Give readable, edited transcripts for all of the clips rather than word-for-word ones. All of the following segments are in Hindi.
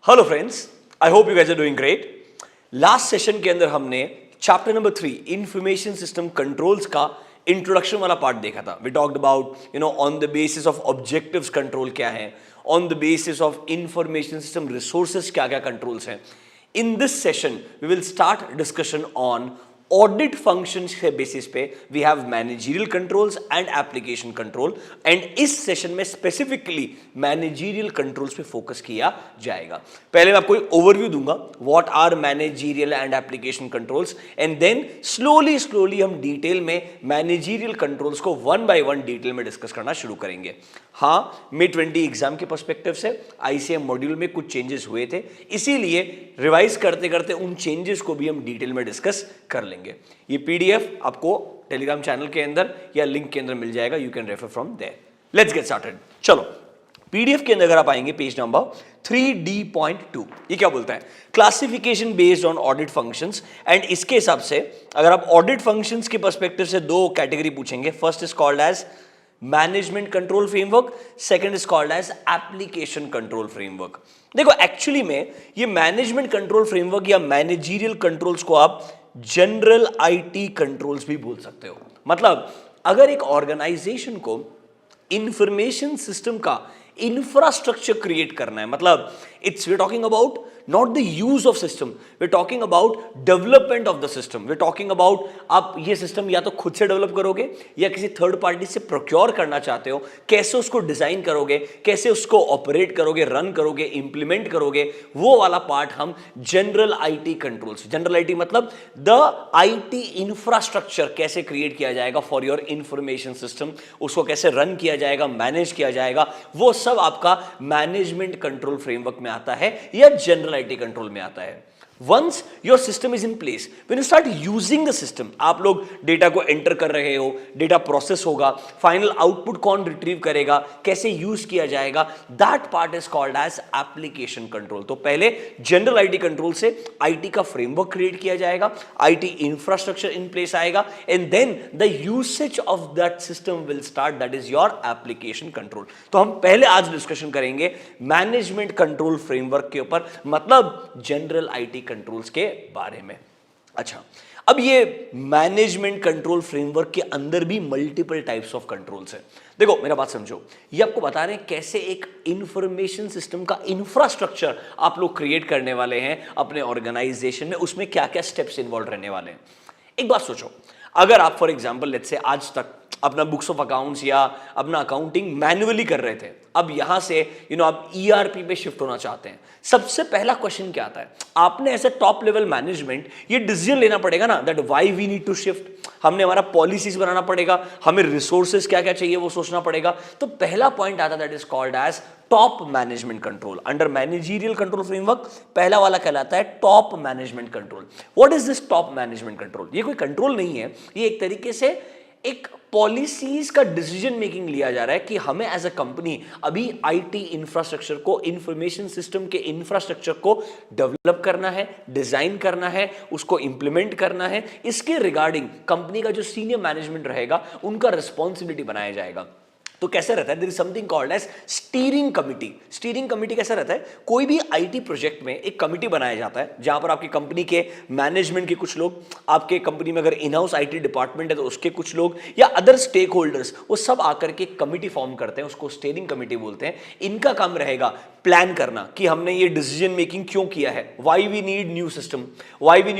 Hello friends, I hope you guys are doing great. Last session के अंदर हमने chapter number 3 information system controls का इंट्रोडक्शन वाला पार्ट देखा था। We talked about on the basis of objectives control क्या है, on the basis of information system resources क्या क्या कंट्रोल्स हैं। In this session we will start discussion on audit functions के बेसिस पे we have managerial controls and application control, and इस सेशन में स्पेसिफिकली मैनेजरियल कंट्रोल्स पे फोकस किया जाएगा। पहले मैं आपको एक ओवरव्यू दूंगा what are managerial and application controls, and then slowly हम डिटेल में मैनेजरियल कंट्रोल्स को वन बाय वन डिटेल में डिस्कस करना शुरू करेंगे। हाँ, May 20 एग्जाम के पर्सपेक्टिव से ICM मॉड्यूल में कुछ चेंजेस हुए थे, इसीलिए रिवाइज करते करते उन चेंजेस को भी हम डिटेल में डिस्कस कर लेंगे। ये PDF आपको टेलीग्राम चैनल के अंदर या लिंक के अंदर मिल जाएगा, you can refer from there. Let's get started. चलो, PDF के अंदर अगर आप आएंगे पेज नंबर 3D.2, ये क्या बोलता है? Classification based on audit functions. And इसके हिसाब से अगर आप ऑडिट फंक्शंस के पर्सपेक्टिव से दो कैटेगरी पूछेंगे, first is called as management control framework, second is called as application control framework. देखो, एक्चुअली में ये मैनेजमेंट कंट्रोल फ्रेमवर्क या मैनेजरियल कंट्रोल्स को आप जनरल IT कंट्रोल्स भी बोल सकते हो। मतलब अगर एक ऑर्गेनाइजेशन को इंफॉर्मेशन सिस्टम का इंफ्रास्ट्रक्चर क्रिएट करना है, मतलब it's we talking about not the use of system, we talking about development of the system, we talking about आप ये सिस्टम या तो खुद से डेवलप करोगे या किसी थर्ड पार्टी से प्रोक्योर करना चाहते हो, कैसे उसको डिजाइन करोगे, कैसे उसको ऑपरेट करोगे, रन करोगे, इंप्लीमेंट करोगे, वो वाला पार्ट हम general IT controls. General IT मतलब द IT इंफ्रास्ट्रक्चर कैसे क्रिएट किया जाएगा फॉर योर इंफॉर्मेशन सिस्टम, उसको कैसे रन किया जाएगा, मैनेज किया जाएगा, वो सब आपका मैनेजमेंट कंट्रोल फ्रेमवर्क में आता है या जनरल IT कंट्रोल में आता है। Once your system is in place, when you start using the system, आप लोग डेटा को एंटर कर रहे हो, डेटा प्रोसेस होगा, फाइनल आउटपुट कौन रिट्रीव करेगा, कैसे यूज किया जाएगा, that part is called as application control. तो पहले जनरल IT कंट्रोल से IT का फ्रेमवर्क क्रिएट किया जाएगा, IT इंफ्रास्ट्रक्चर इन प्लेस आएगा, and then the usage of that system will start, that is your application control. तो हम पहले आज डिस्कशन करेंगे मैनेजमेंट कंट्रोल फ्रेमवर्क के ऊपर, मतलब जनरल IT कंट्रोल्स के बारे में। अच्छा, अब ये मैनेजमेंट कंट्रोल फ्रेमवर्क के अंदर भी मल्टीपल टाइप्स ऑफ कंट्रोल्स है। देखो, मेरा बात समझो, ये आपको बता रहे हैं कैसे एक इंफॉर्मेशन सिस्टम का इंफ्रास्ट्रक्चर आप लोग क्रिएट करने वाले हैं अपने ऑर्गेनाइजेशन में, उसमें क्या क्या स्टेप्स इन्वॉल्व रहने वाले हैं। एक बात सोचो, अगर आप फॉर एग्जांपल लेट्स से आज तक अपना बुक्स ऑफ अकाउंट्स या अपना अकाउंटिंग मैन्युअली कर रहे थे, अब यहां से आप ERP पे शिफ्ट होना चाहते हैं, सबसे पहला क्वेश्चन क्या आता है? आपने ऐसे टॉप लेवल मैनेजमेंट ये डिसीजन लेना पड़ेगा ना, that why we need to shift. हमने हमारा पॉलिसीज बनाना पड़ेगा, हमें रिसोर्सेज क्या क्या चाहिए वो सोचना पड़ेगा। तो पहला पॉइंट आता है that is called as top management control. Under managerial control framework पहला वाला कहलाता है top management control. What is this top management control? ये कोई कंट्रोल नहीं है, ये एक तरीके से एक पॉलिसीज का डिसीजन मेकिंग लिया जा रहा है कि हमें एज अ कंपनी अभी IT इंफ्रास्ट्रक्चर को, इंफॉर्मेशन सिस्टम के इंफ्रास्ट्रक्चर को डेवलप करना है, डिजाइन करना है, उसको इंप्लीमेंट करना है। इसके रिगार्डिंग कंपनी का जो सीनियर मैनेजमेंट रहेगा उनका रिस्पॉन्सिबिलिटी बनाया जाएगा। तो कैसे रहता है? There is something called as steering committee. Steering committee कैसा रहता है? कोई भी IT प्रोजेक्ट में एक कमिटी बनाया जाता है जहां पर आपकी कंपनी के मैनेजमेंट के कुछ लोग, आपके कंपनी में अगर इन हाउस IT डिपार्टमेंट है तो उसके कुछ लोग या अदर स्टेक होल्डर्स, वो सब आकर के कमिटी फॉर्म करते हैं, उसको स्टीयरिंग कमिटी बोलते हैं। इनका काम रहेगा प्लान करना कि हमने ये डिसीजन मेकिंग क्यों किया है, why we need new system, why we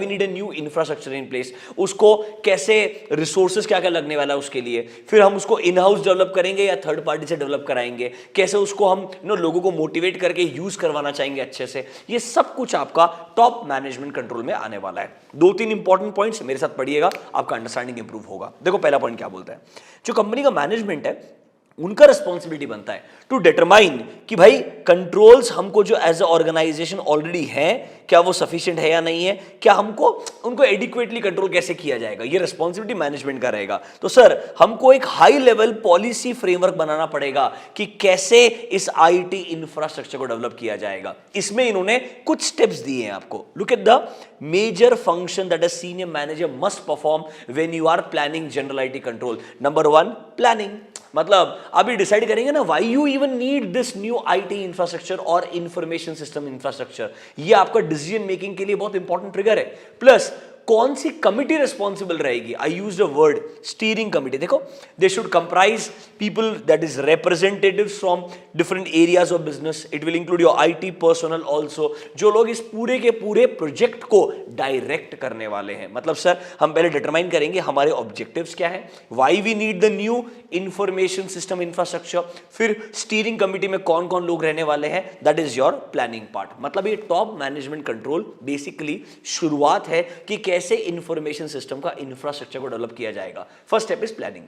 need a new infrastructure in place, उसको कैसे रिसोर्सेज क्या क्या लगने वाला है उसके लिए, फिर हम उसको इन हाउस डेवलप करेंगे या थर्ड पार्टी से डेवलप कराएंगे, कैसे उसको हम लोगों को मोटिवेट करके यूज करवाना चाहेंगे अच्छे से। ये सब कुछ आपका टॉप मैनेजमेंट कंट्रोल में आने वाला है। 2-3 इंपॉर्टेंट पॉइंट्स मेरे साथ पढ़िएगा, आपका अंडरस्टैंडिंग इंप्रूव होगा। देखो, पहला पॉइंट क्या बोलता है? जो कंपनी का मैनेजमेंट है उनका रिस्पॉन्सिबिलिटी बनता है टू डिटरमाइन कि भाई कंट्रोल्स हमको जो एज अ ऑर्गेनाइजेशन ऑलरेडी है, क्या वो सफिशिएंट है या नहीं है, क्या हमको उनको एडिक्वेटली कंट्रोल कैसे किया जाएगा, ये रिस्पॉन्सिबिलिटी मैनेजमेंट का रहेगा। तो सर हमको एक हाई लेवल पॉलिसी फ्रेमवर्क बनाना पड़ेगा कि कैसे इस आईटी इंफ्रास्ट्रक्चर को डेवलप किया जाएगा। इसमें इन्होंने कुछ स्टेप्स दिए हैं आपको। Look at the major function that a senior manager must perform when you are planning general IT control. Number 1 planning, मतलब अभी डिसाइड करेंगे ना why you even need this new IT infrastructure और इंफॉर्मेशन सिस्टम इंफ्रास्ट्रक्चर। ये आपका डिसीजन मेकिंग के लिए बहुत इंपॉर्टेंट ट्रिगर है। प्लस कौन सी कमिटी रिस्पॉन्सिबल रहेगी, I use the word steering committee. देखो they should comprise people that is representatives from different areas of business, it will include your IT personnel also, जो लोग इस पूरे के पूरे प्रोजेक्ट को डायरेक्ट करने वाले हैं। मतलब सर हम पहले डिटरमाइन करेंगे हमारे ऑब्जेक्टिव्स क्या है, why we need the new information system infrastructure, फिर स्टीयरिंग कमिटी में कौन कौन लोग रहने वाले हैं, that is your planning part. मतलब ये टॉप मैनेजमेंट कंट्रोल बेसिकली शुरुआत है कि कैसे इंफॉर्मेशन सिस्टम का इंफ्रास्ट्रक्चर को डेवलप किया जाएगा। First step is planning.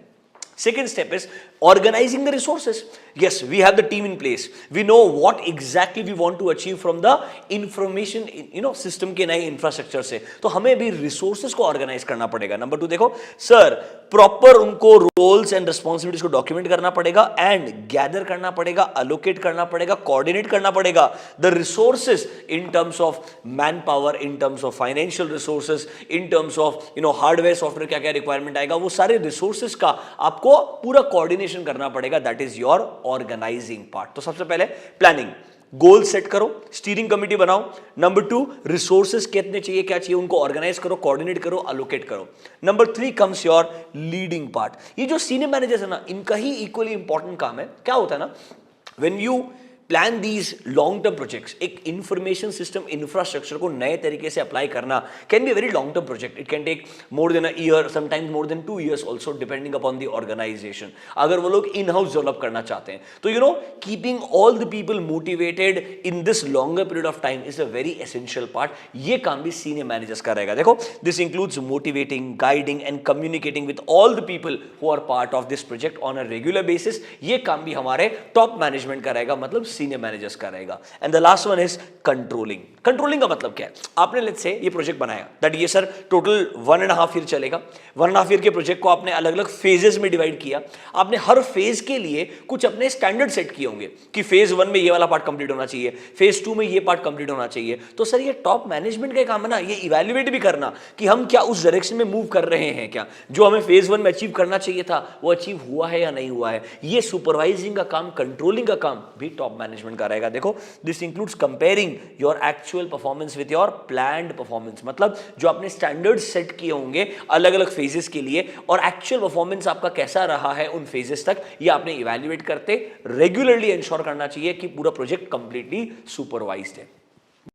Second step is organizing the resources. Yes, we have the team in place. We know what exactly we want to achieve from the information, system के नए infrastructure से. तो हमें भी resources को organize करना पड़ेगा. Number 2 देखो, sir, proper उनको roles and responsibilities को document करना पड़ेगा and gather करना पड़ेगा, allocate करना पड़ेगा, coordinate करना पड़ेगा. The resources in terms of manpower, in terms of financial resources, in terms of hardware, software क्या क्या requirement आएगा, वो सारे resources का आप को पूरा कोऑर्डिनेशन करना पड़ेगा, that is your organising part. तो सबसे पहले प्लानिंग, गोल सेट करो, स्टीयरिंग कमिटी बनाओ। नंबर 2 रिसोर्सेज कितने चाहिए, क्या चाहिए, उनको ऑर्गेनाइज करो, कोऑर्डिनेट करो, अलोकेट करो। Number 3 comes your leading part. ये जो सीनियर मैनेजर्स है ना, इनका ही इक्वली इंपॉर्टेंट काम है। क्या होता है ना, when you plan these long term projects, एक इंफॉर्मेशन सिस्टम इंफ्रास्ट्रक्चर को नए तरीके से अप्लाई करना can be a very long term project. It can take more than a year, sometimes more than 2 years also, depending upon the organisation. अगर वो लोग इन हाउस डेवलप करना चाहते हैं तो keeping all the people motivated in this longer period of time is a very essential part. ये काम भी सीनियर मैनेजर्स का रहेगा। देखो this includes motivating, guiding and communicating with all the people who are part of this project on a regular basis. ये काम भी हमारे टॉप मैनेजमेंट का रहेगा, मतलब सीनियर मैनेजर्स का रहेगा। And the last one is controlling. Controlling का मतलब क्या है, आपने लेट्स से ये प्रोजेक्ट बनाया दैट ये सर टोटल 1.5 year चलेगा। 1.5 year के प्रोजेक्ट को आपने अलग अलग फेजेस में डिवाइड किया। आपने हर फेज के लिए कुछ अपने स्टैंडर्ड सेट किए होंगे कि फेज 1 में ये वाला पार्ट कंप्लीट होना चाहिए, फेज 2 में ये पार्ट कंप्लीट होना चाहिए। तो सर ये टॉप मैनेजमेंट का काम है ना, ये इवैल्यूएट भी करना कि हम क्या उस डायरेक्शन में मूव कर रहे हैं, क्या जो हमें फेज 1 में अचीव करना चाहिए था वो अचीव हुआ है या नहीं हुआ है। ये सुपरवाइजिंग का काम, कंट्रोलिंग का काम भी टॉप मैनेजमेंट का रहेगा। देखो this includes comparing your actual performance with your planned performance. मतलब जो आपने स्टैंडर्ड सेट किए होंगे अलग अलग फेजेस के लिए और एक्चुअल परफॉर्मेंस आपका कैसा रहा है उन फेजेस तक, ये आपने इवैल्यूएट करते रेगुलरली इंश्योर करना चाहिए कि पूरा प्रोजेक्ट कंप्लीटली सुपरवाइज्ड है।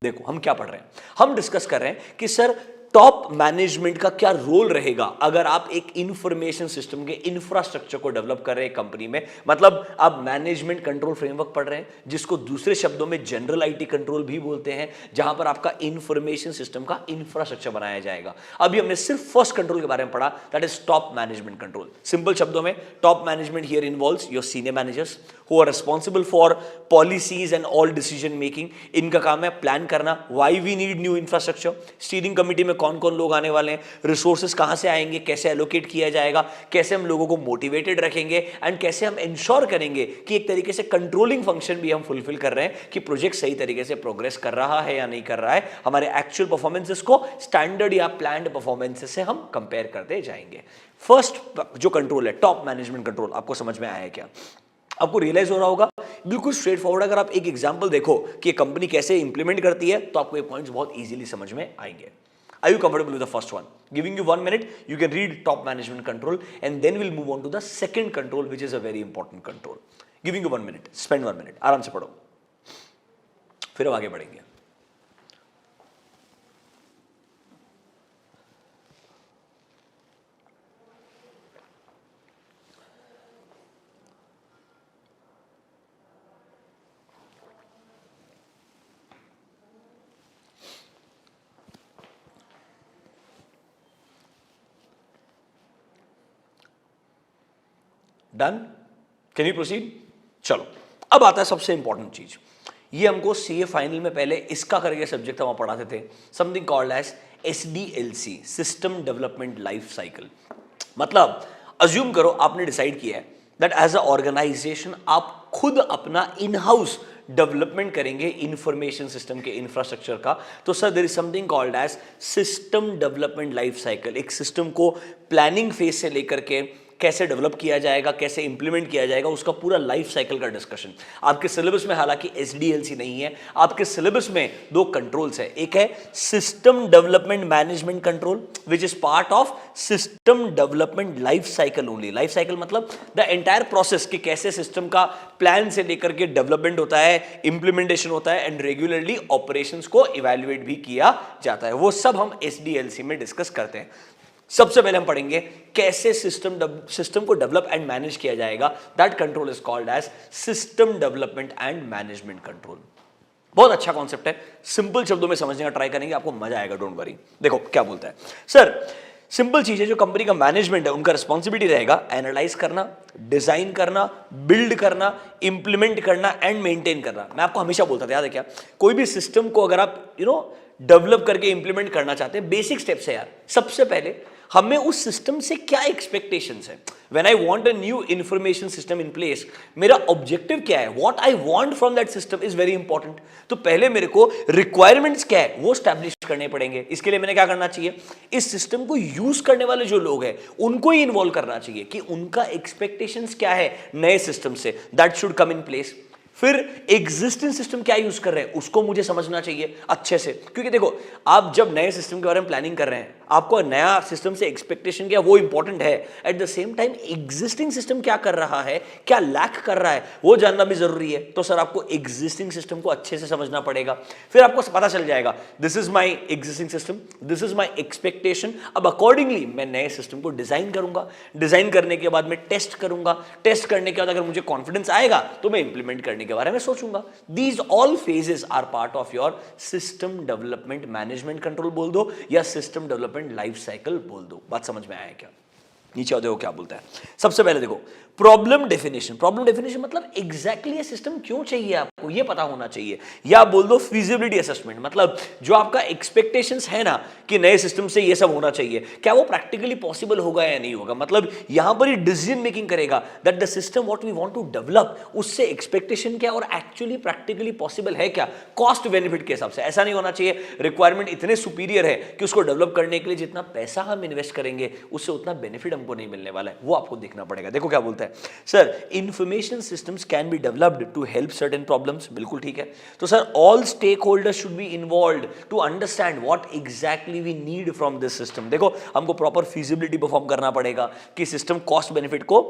देखो हम क्या पढ़ रहे हैं, हम डिस्कस कर रहे हैं कि सर टॉप मैनेजमेंट का क्या रोल रहेगा अगर आप एक इंफॉर्मेशन सिस्टम के इंफ्रास्ट्रक्चर को डेवलप कर रहे हैं कंपनी में। मतलब आप मैनेजमेंट कंट्रोल फ्रेमवर्क पढ़ रहे हैं, जिसको दूसरे शब्दों में जनरल आईटी कंट्रोल भी बोलते हैं, जहां पर आपका इंफॉर्मेशन सिस्टम का इंफ्रास्ट्रक्चर बनाया जाएगा। अभी हमने सिर्फ फर्स्ट कंट्रोल के बारे में पढ़ा, that is top management control. Simple शब्दों में top management here involves your senior managers who are responsible for policies and all decision making. इनका काम है प्लान करना, why we need new infrastructure, steering committee में कौन कौन लोग आने वाले हैं, रिसोर्सेज कहां से आएंगे, कैसे एलोकेट किया जाएगा, कैसे हम लोगों को मोटिवेटेड रखेंगे एंड कैसे हम इंश्योर करेंगे कि एक तरीके से कंट्रोलिंग फंक्शन भी हम फुलफिल कर रहे हैं कि प्रोजेक्ट सही तरीके से प्रोग्रेस कर रहा है या नहीं कर रहा है। हमारे एक्चुअल परफॉर्मेंसेस को स्टैंडर्ड या प्लान्ड परफॉर्मेंसेस से हम कंपेयर करते जाएंगे। फर्स्ट जो कंट्रोल है टॉप मैनेजमेंट कंट्रोल, आपको समझ में आया है क्या? आपको रियलाइज हो रहा होगा बिल्कुल स्ट्रेट फॉरवर्ड। अगर आप एक एग्जांपल देखो कि कंपनी कैसे इंप्लीमेंट करती है तो आपको ये पॉइंट्स बहुत इजीली समझ में आएंगे। Are you comfortable with the first one? Giving you 1 minute, you can read top management control and then we'll move on to the second control which is a very important control. Giving you 1 minute, spend 1 minute, आराम से पढ़ो, फिर हम आगे बढ़ेंगे। डन? Can you proceed? चलो अब आता है सबसे इंपॉर्टेंट चीज, ये हमको सीए फाइनल में पहले इसका करके सब्जेक्ट हम पढ़ाते थे, something called as SDLC, system development life cycle. मतलब अज्यूम करो आपने डिसाइड किया है दैट एज अ ऑर्गेनाइजेशन आप खुद अपना इन हाउस डेवलपमेंट करेंगे इंफॉर्मेशन सिस्टम के इंफ्रास्ट्रक्चर का, तो sir there is something called as system development life cycle. एक सिस्टम को प्लानिंग फेज से लेकर के कैसे डेवलप किया जाएगा, कैसे इंप्लीमेंट किया जाएगा, उसका पूरा लाइफ साइकिल का डिस्कशन। आपके सिलेबस में हालांकि SDLC नहीं है, आपके सिलेबस में दो कंट्रोल्स है, एक है system development management control which is part of system development life cycle only. Life cycle मतलब द एंटायर प्रोसेस कि कैसे सिस्टम का प्लान से लेकर के डेवलपमेंट होता है, इंप्लीमेंटेशन होता है एंड रेगुलरली ऑपरेशंस को इवैल्यूएट भी किया जाता है, वो सब हम SDLC में डिस्कस करते हैं। सबसे पहले हम पढ़ेंगे कैसे सिस्टम को डेवलप एंड मैनेज किया जाएगा। That control is called as system development and management control. बहुत अच्छा कॉन्सेप्ट है, सिंपल शब्दों में समझने का ट्राई करेंगे, आपको मजा आएगा, डोंट वरी। देखो क्या बोलता है सर, सिंपल चीज है, जो कंपनी का मैनेजमेंट है उनका रिस्पॉन्सिबिलिटी रहेगा एनालाइज करना, डिजाइन करना, बिल्ड करना, इंप्लीमेंट करना एंड मेंटेन करना। मैं आपको हमेशा बोलता था, याद है क्या, कोई भी सिस्टम को अगर आप डेवलप करके इंप्लीमेंट करना चाहते हैं, बेसिक स्टेप्स है यार। सबसे पहले हमें उस सिस्टम से क्या एक्सपेक्टेशंस है। When I want a new information system in place, मेरा ऑब्जेक्टिव क्या है, what I want from that system is very important. तो पहले मेरे को रिक्वायरमेंट्स क्या है वो स्टैब्लिश करने पड़ेंगे। इसके लिए मैंने क्या करना चाहिए, इस सिस्टम को यूज करने वाले जो लोग हैं उनको ही इन्वॉल्व करना चाहिए कि उनका एक्सपेक्टेशंस क्या है नए सिस्टम से, that should come in place. फिर एग्जिस्टिंग सिस्टम क्या यूज कर रहे हैं उसको मुझे समझना चाहिए अच्छे से, क्योंकि देखो आप जब नए सिस्टम के बारे में प्लानिंग कर रहे हैं, आपको नया सिस्टम से एक्सपेक्टेशन क्या वो इंपॉर्टेंट है। At the same time existing system क्या कर रहा है, क्या लैक कर रहा है, वो जानना भी जरूरी है। तो सर आपको एग्जिस्टिंग सिस्टम को अच्छे से समझना पड़ेगा, फिर आपको पता चल जाएगा this is my existing system, this is my expectation. अब अकॉर्डिंगली मैं नए सिस्टम को डिजाइन करूंगा, डिजाइन करने के बाद मैं टेस्ट करूंगा, टेस्ट करने के बाद अगर मुझे कॉन्फिडेंस आएगा तो मैं इंप्लीमेंट करने के बारे में सोचूंगा। These all phases are part of your system development management control बोल दो या सिस्टम डेवलपमेंट लाइफ साइकिल बोल दो। बात समझ में आया क्या? नीचे आओ, देखो क्या बोलता है। सबसे पहले देखो प्रॉब्लम डेफिनेशन। प्रॉब्लम डेफिनेशन मतलब एग्जैक्टली ये सिस्टम क्यों चाहिए आपको ये पता होना चाहिए, या बोल दो फिजिबिलिटी असेसमेंट। मतलब जो आपका एक्सपेक्टेशंस है ना कि नए सिस्टम से ये सब होना चाहिए, क्या वो प्रैक्टिकली पॉसिबल होगा या नहीं होगा। मतलब यहां पर ही डिसीजन मेकिंग करेगा that the system what we want to develop, उससे एक्सपेक्टेशन क्या और एक्चुअली प्रैक्टिकली पॉसिबल है क्या, कॉस्ट बेनिफिट के हिसाब से। ऐसा नहीं होना चाहिए रिक्वायरमेंट इतने सुपीरियर है कि उसको डेवलप करने के लिए जितना पैसा हम इन्वेस्ट करेंगे उससे उतना बेनिफिट हमको नहीं मिलने वाला है, वो आपको देखना पड़ेगा। देखो क्या बोलता है sir, information systems can be developed to help certain problems. बिल्कुल ठीक है। तो sir all stake holders should be involved to understand what exactly we need from this system. देखो हमको प्रॉपर फिजिबिलिटी परफॉर्म करना पड़ेगा कि सिस्टम कॉस्ट बेनिफिट को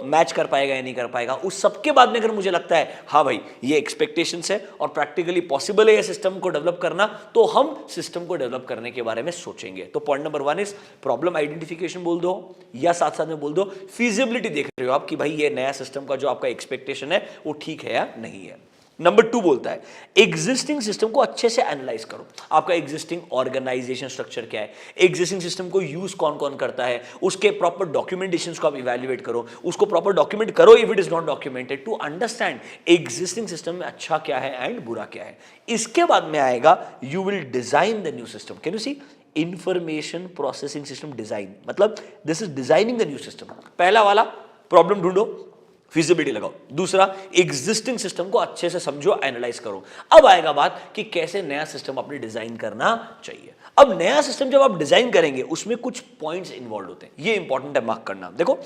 मैच कर पाएगा या नहीं कर पाएगा। उस सबके बाद में अगर मुझे लगता है हाँ भाई ये एक्सपेक्टेशंस है और प्रैक्टिकली पॉसिबल है ये सिस्टम को डेवलप करना, तो हम सिस्टम को डेवलप करने के बारे में सोचेंगे। तो point number 1 is problem identification बोल दो या साथ साथ में बोल दो फिजिबिलिटी देख रहे हो आप कि भाई ये नया सिस्टम का जो आपका एक्सपेक्टेशन है वो ठीक है या नहीं है। नंबर 2 बोलता है एग्जिस्टिंग सिस्टम को अच्छे से एनालाइज करो। आपका एग्जिस्टिंग ऑर्गेनाइजेशन स्ट्रक्चर क्या है, एग्जिस्टिंग सिस्टम को यूज कौन कौन करता है, उसके प्रॉपर डॉक्यूमेंटेशंस को आप इवैल्यूएट करो, उसको प्रॉपर डॉक्यूमेंट करो if it is not documented, to understand existing system में अच्छा क्या है एंड बुरा क्या है। इसके बाद में आएगा you will design the new system. Can you see, information processing system design, मतलब this is designing the new system. पहला वाला प्रॉब्लम ढूंढो, फिजिबिलिटी लगाओ। दूसरा एग्जिस्टिंग सिस्टम को अच्छे से समझो, एनालाइज करो। अब आएगा बात कि कैसे नया सिस्टम अपने डिजाइन करना चाहिए। अब नया सिस्टम जब आप डिजाइन करेंगे उसमें कुछ पॉइंट्स इन्वॉल्व होते हैं, ये इंपॉर्टेंट है मार्क करना। देखो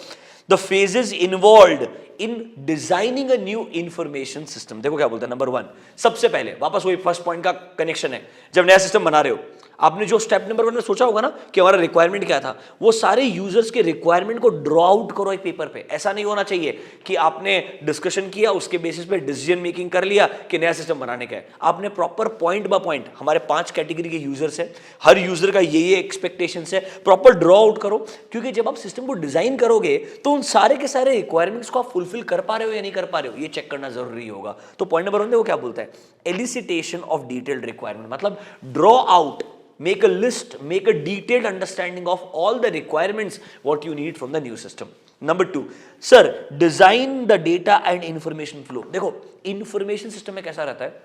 the phases involved in designing a new information system. देखो क्या बोलते हैं। नंबर 1 सबसे पहले वापस वही फर्स्ट पॉइंट का कनेक्शन है। जब नया सिस्टम बना रहे हो आपने जो स्टेप नंबर 1 में सोचा होगा ना कि हमारा रिक्वायरमेंट क्या था, वो सारे यूजर्स के रिक्वायरमेंट को ड्रॉ आउट करो एक पेपर पे। ऐसा नहीं होना चाहिए कि आपने डिस्कशन किया उसके बेसिस पे डिसीजन मेकिंग कर लिया कि नया सिस्टम बनाने का है। आपने प्रॉपर पॉइंट बाय पॉइंट, हमारे 5 कैटेगरी के यूजर्स है, हर यूजर का ये एक्सपेक्टेशंस है, प्रॉपर ड्रॉ आउट करो। क्योंकि जब आप सिस्टम को डिजाइन करोगे तो उन सारे के सारे रिक्वायरमेंट्स को आप फुलफिल कर पा रहे हो या नहीं कर पा रहे हो, ये चेक करना जरूरी होगा। तो पॉइंट नंबर 1 देखो क्या बोलता है, एलिसिटेशन ऑफ डिटेल्ड रिक्वायरमेंट, मतलब draw out, make a list, make a detailed understanding of all the requirements what you need from the new system. Number 2, sir design the data and information flow. देखो इंफॉर्मेशन सिस्टम में कैसा रहता है,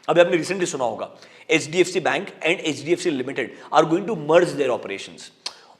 अभी आपने रिसेंटली सुना होगा HDFC bank and HDFC limited are going to merge their operations.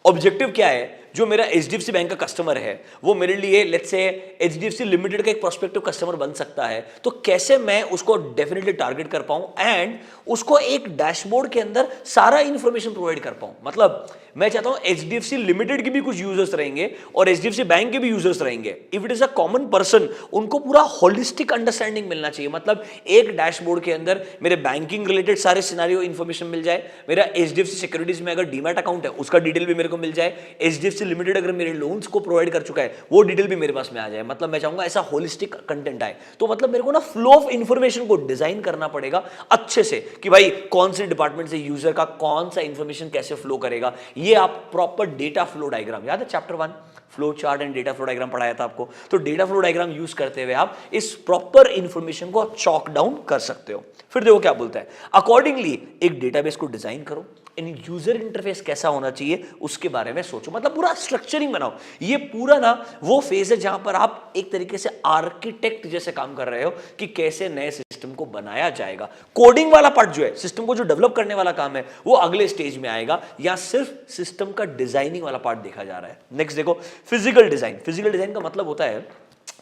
Objective क्या है, जो मेरा एचडीएफसी बैंक का कस्टमर है वो मेरे लिए लेट्स से एचडीएफसी लिमिटेड का एक प्रोस्पेक्टिव कस्टमर बन सकता है, तो कैसे मैं उसको डेफिनेटली टारगेट कर पाऊं एंड उसको एक डैशबोर्ड के अंदर सारा इंफॉर्मेशन प्रोवाइड कर पाऊं। मतलब मैं चाहता हूं एचडीएफसी लिमिटेड के भी कुछ यूजर्स रहेंगे और एचडीएफसी बैंक के भी यूजर्स रहेंगे। If it is a common person, उनको पूरा होलिस्टिक अंडरस्टैंडिंग मिलना चाहिए। मतलब एक डैशबोर्ड के अंदर मेरे बैंकिंग रिलेटेड सारे सिनेरियो इंफॉर्मेशन मिल जाए, मेरा एचडीएफसी सिक्योरिटीज में अगर डीमैट अकाउंट है उसका डिटेल भी मेरे को मिल जाए, एचडीएफसी लिमिटेड अगर मेरे लोन्स को प्रोवाइड कर चुका है वो डिटेल भी मेरे पास में आ जाए। मतलब मैं चाहूंगा ऐसा होलिस्टिक कंटेंट आए। तो मतलब मेरे को ना फ्लो ऑफ इंफॉर्मेशन को डिजाइन करना पड़ेगा अच्छे से कि भाई कौन से डिपार्टमेंट से यूजर का कौन सा इंफॉर्मेशन कैसे फ्लो करेगा। ये आप प्रॉपर डेटा फ्लो डायग्राम, याद है chapter 1 flow chart and data flow diagram पढ़ाया था आपको, तो डेटा फ्लो डायग्राम यूज करते हुए आप इस प्रॉपर इंफॉर्मेशन को चॉक डाउन कर सकते हो। फिर देखो क्या बोलता है, अकॉर्डिंगली एक डेटाबेस को डिजाइन करो, इन यूजर इंटरफेस कैसा होना चाहिए उसके बारे में सोचो। मतलब पूरा स्ट्रक्चरिंग बनाओ। ये पूरा ना वो फेज है जहां पर आप एक तरीके से आर्किटेक्ट जैसे काम कर रहे हो कि कैसे नए सिस्टम को बनाया जाएगा। कोडिंग वाला पार्ट जो है, सिस्टम को जो डेवलप करने वाला काम है, वो अगले स्टेज में आएगा। या सिर्फ सिस्टम का डिजाइनिंग वाला पार्ट देखा जा रहा है। नेक्स्ट देखो फिजिकल डिजाइन। फिजिकल डिजाइन का मतलब होता है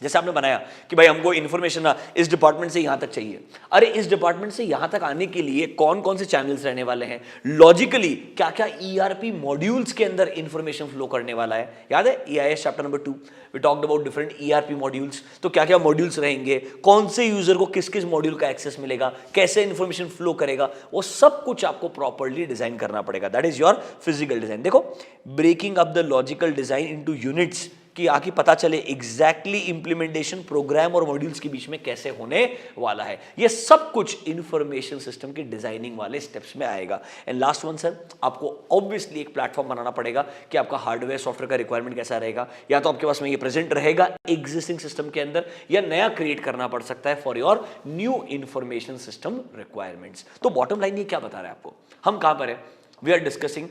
जैसे आपने बनाया कि भाई हमको इंफॉर्मेशन ना इस डिपार्टमेंट से यहां तक चाहिए, अरे इस डिपार्टमेंट से यहां तक आने के लिए कौन कौन से चैनल्स रहने वाले हैं, लॉजिकली क्या क्या ईआरपी मॉड्यूल्स के अंदर इंफॉर्मेशन फ्लो करने वाला है। याद है EIS chapter number 2 we talked about different ERP modules. तो क्या क्या मॉड्यूल्स रहेंगे, कौन से यूजर को किस किस मॉड्यूल का एक्सेस मिलेगा, कैसे इंफॉर्मेशन फ्लो करेगा, वो सब कुछ आपको प्रॉपर्ली डिजाइन करना पड़ेगा। That is your physical design. देखो breaking up the logical design into units कि आगे पता चले एग्जैक्टली इंप्लीमेंटेशन प्रोग्राम और मॉड्यूल्स के बीच में कैसे होने वाला है। ये सब कुछ इंफॉर्मेशन सिस्टम की डिजाइनिंग वाले स्टेप्स में आएगा। एंड लास्ट वन सर, आपको ऑब्वियसली एक प्लेटफॉर्म बनाना पड़ेगा कि आपका हार्डवेयर सॉफ्टवेयर का रिक्वायरमेंट कैसा रहेगा। या तो आपके पास में ये प्रेजेंट रहेगा एग्जिस्टिंग सिस्टम के अंदर, या नया क्रिएट करना पड़ सकता है for your new information system requirements. तो बॉटम लाइन ये क्या बता रहा है आपको, हम कहां पर है, we are discussing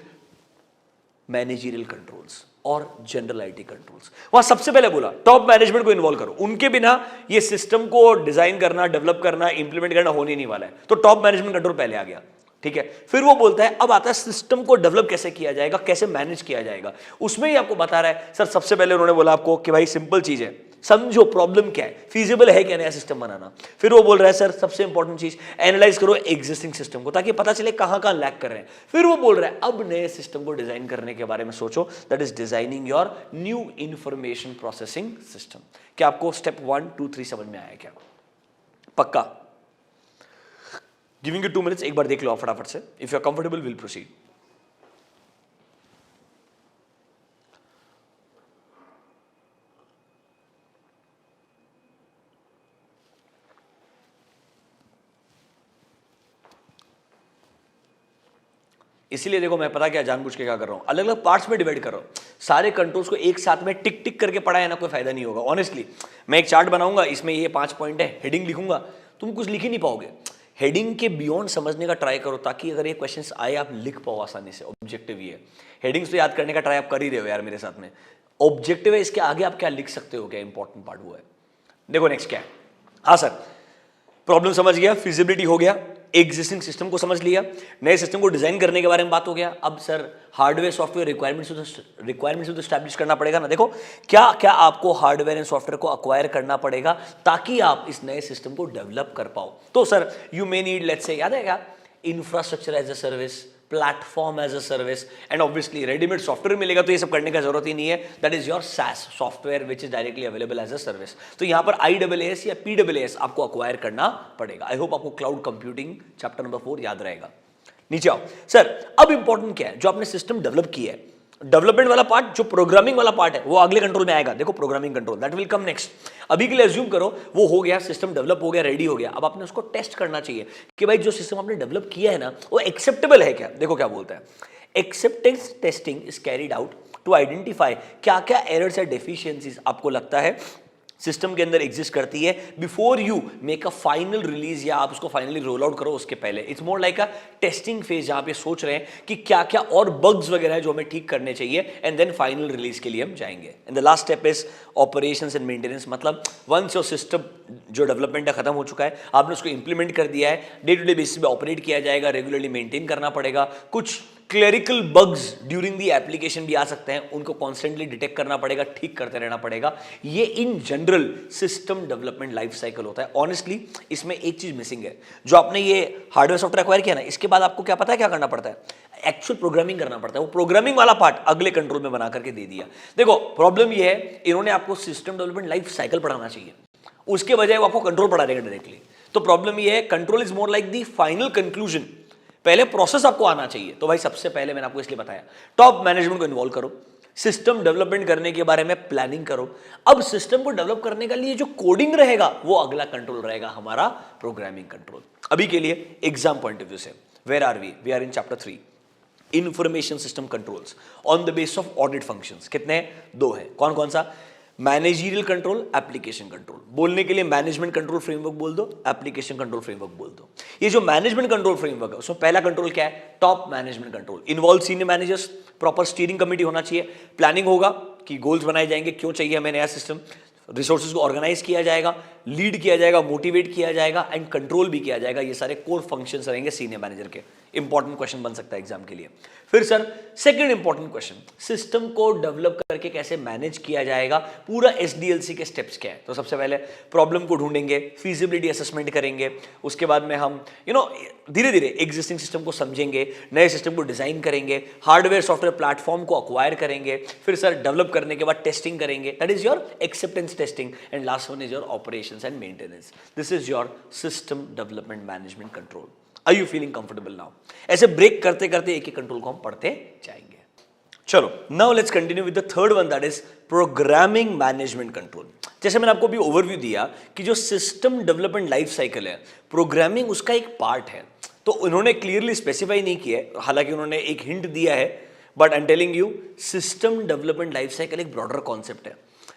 managerial controls और जनरल आईटी कंट्रोल्स। वहां सबसे पहले बोला टॉप मैनेजमेंट को इन्वॉल्व करो, उनके बिना ये सिस्टम को डिजाइन करना, डेवलप करना, इंप्लीमेंट करना होने नहीं वाला है। तो टॉप मैनेजमेंट कंट्रोल पहले आ गया, ठीक है। फिर वो बोलता है अब आता है सिस्टम को डेवलप कैसे किया जाएगा, कैसे मैनेज किया जाएगा। उसमें ही आपको बता रहा है सर, सबसे पहले उन्होंने बोला आपको कि भाई सिंपल चीज है, समझो प्रॉब्लम क्या है, फीजिबल है क्या नया सिस्टम बनाना। फिर वो बोल रहा है सर सबसे इंपॉर्टेंट चीज, एनालाइज करो एग्जिस्टिंग सिस्टम को ताकि पता चले कहां कहां लैग कर रहे हैं। फिर वो बोल रहा है अब नए सिस्टम को डिजाइन करने के बारे में सोचो, that is designing your new information processing system. क्या आपको स्टेप 1 2 3 समझ में आया क्या? पक्का? गिविंग यू 2 मिनट्स, एक बार देख लो फटाफट से। If you are comfortable will proceed. इसीलिए देखो मैं पता क्या जानबूझ के क्या कर रहा हूं, अलग अलग पार्ट्स में डिवाइड कर रहा हूं। सारे कंट्रोल्स को एक साथ में टिक टिक करके पढ़ा है ना, कोई फायदा नहीं होगा। ऑनेस्टली मैं एक चार्ट बनाऊंगा, इसमें ये 5 पॉइंट है, हेडिंग लिखूंगा, तुम कुछ लिख ही नहीं पाओगे। हेडिंग के बियॉन्ड समझने का ट्राई करो ताकि अगर ये क्वेश्चंस आए आप लिख पाओ आसानी से। ऑब्जेक्टिव ये है, हेडिंग्स तो याद करने का ट्राई आप कर ही रहे हो यार मेरे साथ में। ऑब्जेक्टिव है इसके आगे आप क्या लिख सकते हो, क्या इंपॉर्टेंट पार्ट वो है। देखो नेक्स्ट क्या है। हाँ सर, प्रॉब्लम समझ गया, फिजिबिलिटी हो गया, एग्जिस्टिंग सिस्टम को समझ लिया, नए सिस्टम को डिजाइन करने के बारे में बात हो गया। अब सर हार्डवेयर सॉफ्टवेयर रिक्वायरमेंट्स तो स्टैब्लिश करना पड़ेगा ना। देखो क्या क्या आपको हार्डवेयर एंड सॉफ्टवेयर को अक्वायर करना पड़ेगा ताकि आप इस नए सिस्टम को डेवलप कर पाओ। तो sir you may need, let's say, याद है क्या, infrastructure as a service, platform as a service, and obviously readymade software मिलेगा तो ये सब करने का जरूरत ही नहीं है। That is your SaaS software which is directly available as a service. तो यहां पर IaaS या PaaS आपको अक्वायर करना पड़ेगा। आई होप आपको क्लाउड कंप्यूटिंग चैप्टर नंबर 4 याद रहेगा। नीचे आओ सर, अब इंपॉर्टेंट क्या है, जो आपने सिस्टम डेवलप किया है, डेवलपमेंट वाला पार्ट, जो प्रोग्रामिंग वाला पार्ट है वो अगले कंट्रोल में आएगा। देखो programming control that will come next. अभी के लिए अज्यूम करो वो हो गया, सिस्टम डेवलप हो गया, रेडी हो गया। अब आपने उसको टेस्ट करना चाहिए कि भाई जो सिस्टम आपने डेवलप किया है ना वो एक्सेप्टेबल है क्या। देखो क्या बोलता है, acceptance testing is carried out to identify क्या क्या एरर्स या डेफिशिएंसीज आपको लगता है सिस्टम के अंदर एग्जिस्ट करती है before you make a final release या आप उसको फाइनली रोल आउट करो उसके पहले। It's more like a testing phase जहां पे सोच रहे हैं कि क्या क्या और बग्स वगैरह है जो हमें ठीक करने चाहिए एंड देन फाइनल रिलीज के लिए हम जाएंगे। And the last step is operations and maintenance, मतलब वंस योर सिस्टम जो डेवलपमेंट है खत्म हो चुका है, आपने उसको इंप्लीमेंट कर दिया है, डे टू डे बेसिस पे ऑपरेट किया जाएगा, रेगुलरली मेंटेन करना पड़ेगा। कुछ clerical bugs during the application भी आ सकते हैं, उनको कॉन्स्टेंटली डिटेक्ट करना पड़ेगा, ठीक करते रहना पड़ेगा। ये in general system development life cycle होता है। ऑनेस्टली इसमें एक चीज मिसिंग है, जो आपने ये हार्डवेयर सॉफ्टवेयर एक्वायर किया ना, इसके बाद आपको क्या पता है क्या करना पड़ता है? एक्चुअल प्रोग्रामिंग करना पड़ता है। वो प्रोग्रामिंग वाला पार्ट अगले कंट्रोल में बना करके दे दिया। देखो प्रॉब्लम ये है, इन्होंने आपको सिस्टम डेवलपमेंट लाइफ साइकिल पढ़ाना चाहिए, उसके बजाय वो आपको कंट्रोल पढ़ा देगा डायरेक्टली। तो प्रॉब्लम ये है, control is more like the final conclusion, पहले प्रोसेस आपको आना चाहिए। तो भाई सबसे पहले मैंने आपको इसलिए बताया, टॉप मैनेजमेंट को इन्वॉल्व करो, सिस्टम डेवलपमेंट करने के बारे में प्लानिंग करो। अब सिस्टम को डेवलप करने के लिए जो कोडिंग रहेगा वो अगला कंट्रोल रहेगा हमारा प्रोग्रामिंग कंट्रोल। अभी के लिए एग्जाम पॉइंट ऑफ व्यू से, where are we are in chapter 3 information system controls on the base of audit functions. कितने हैं? 2 हैं। कौन कौन सा? Managerial control, application control. बोलने के लिए मैनेजमेंट कंट्रोल फ्रेमवर्क बोल दो, एप्लीकेशन कंट्रोल फ्रेमवर्क बोल दो। ये जो मैनेजमेंट कंट्रोल फ्रेमवर्क है उसमें पहला कंट्रोल क्या है? Top management control. Involve senior managers, proper steering committee होना चाहिए, प्लानिंग होगा कि गोल्स बनाए जाएंगे, क्यों चाहिए हमें नया सिस्टम, रिसोर्सेज को ऑर्गेनाइज किया जाएगा, लीड किया जाएगा, मोटिवेट किया जाएगा एंड कंट्रोल भी किया जाएगा। ये सारे कोर फंक्शंस रहेंगे सीनियर मैनेजर के। इंपॉर्टेंट क्वेश्चन बन सकता है एग्जाम के लिए। फिर sir second important question, system को डेवलप करके कैसे मैनेज किया जाएगा, पूरा एसडीएलसी के स्टेप्स क्या है। तो सबसे पहले प्रॉब्लम को ढूंढेंगे, फिजिबिलिटी असेसमेंट करेंगे, उसके बाद में हम धीरे धीरे एग्जिस्टिंग सिस्टम को समझेंगे, नए सिस्टम को डिजाइन करेंगे, हार्डवेयर सॉफ्टवेयर प्लेटफॉर्म को अक्वायर करेंगे, फिर सर डेवलप करने के बाद टेस्टिंग करेंगे, that is your acceptance testing, and last one is your operations and maintenance. This is your system development management control. Are you feeling comfortable now? ऐसे ब्रेक करते करते एक एक कंट्रोल को हम पढ़ते जाएंगे। चलो now let's continue with the third one, that is programming management control. जैसे मैंने आपको भी ओवरव्यू दिया कि जो सिस्टम डेवलपमेंट लाइफ साइकिल है, प्रोग्रामिंग उसका एक पार्ट है। तो उन्होंने क्लियरली स्पेसिफाई नहीं किया है, हालांकि उन्होंने एक हिंट दिया है, but I am telling you system development life cycle एक ब्रॉडर कॉन्सेप्ट है,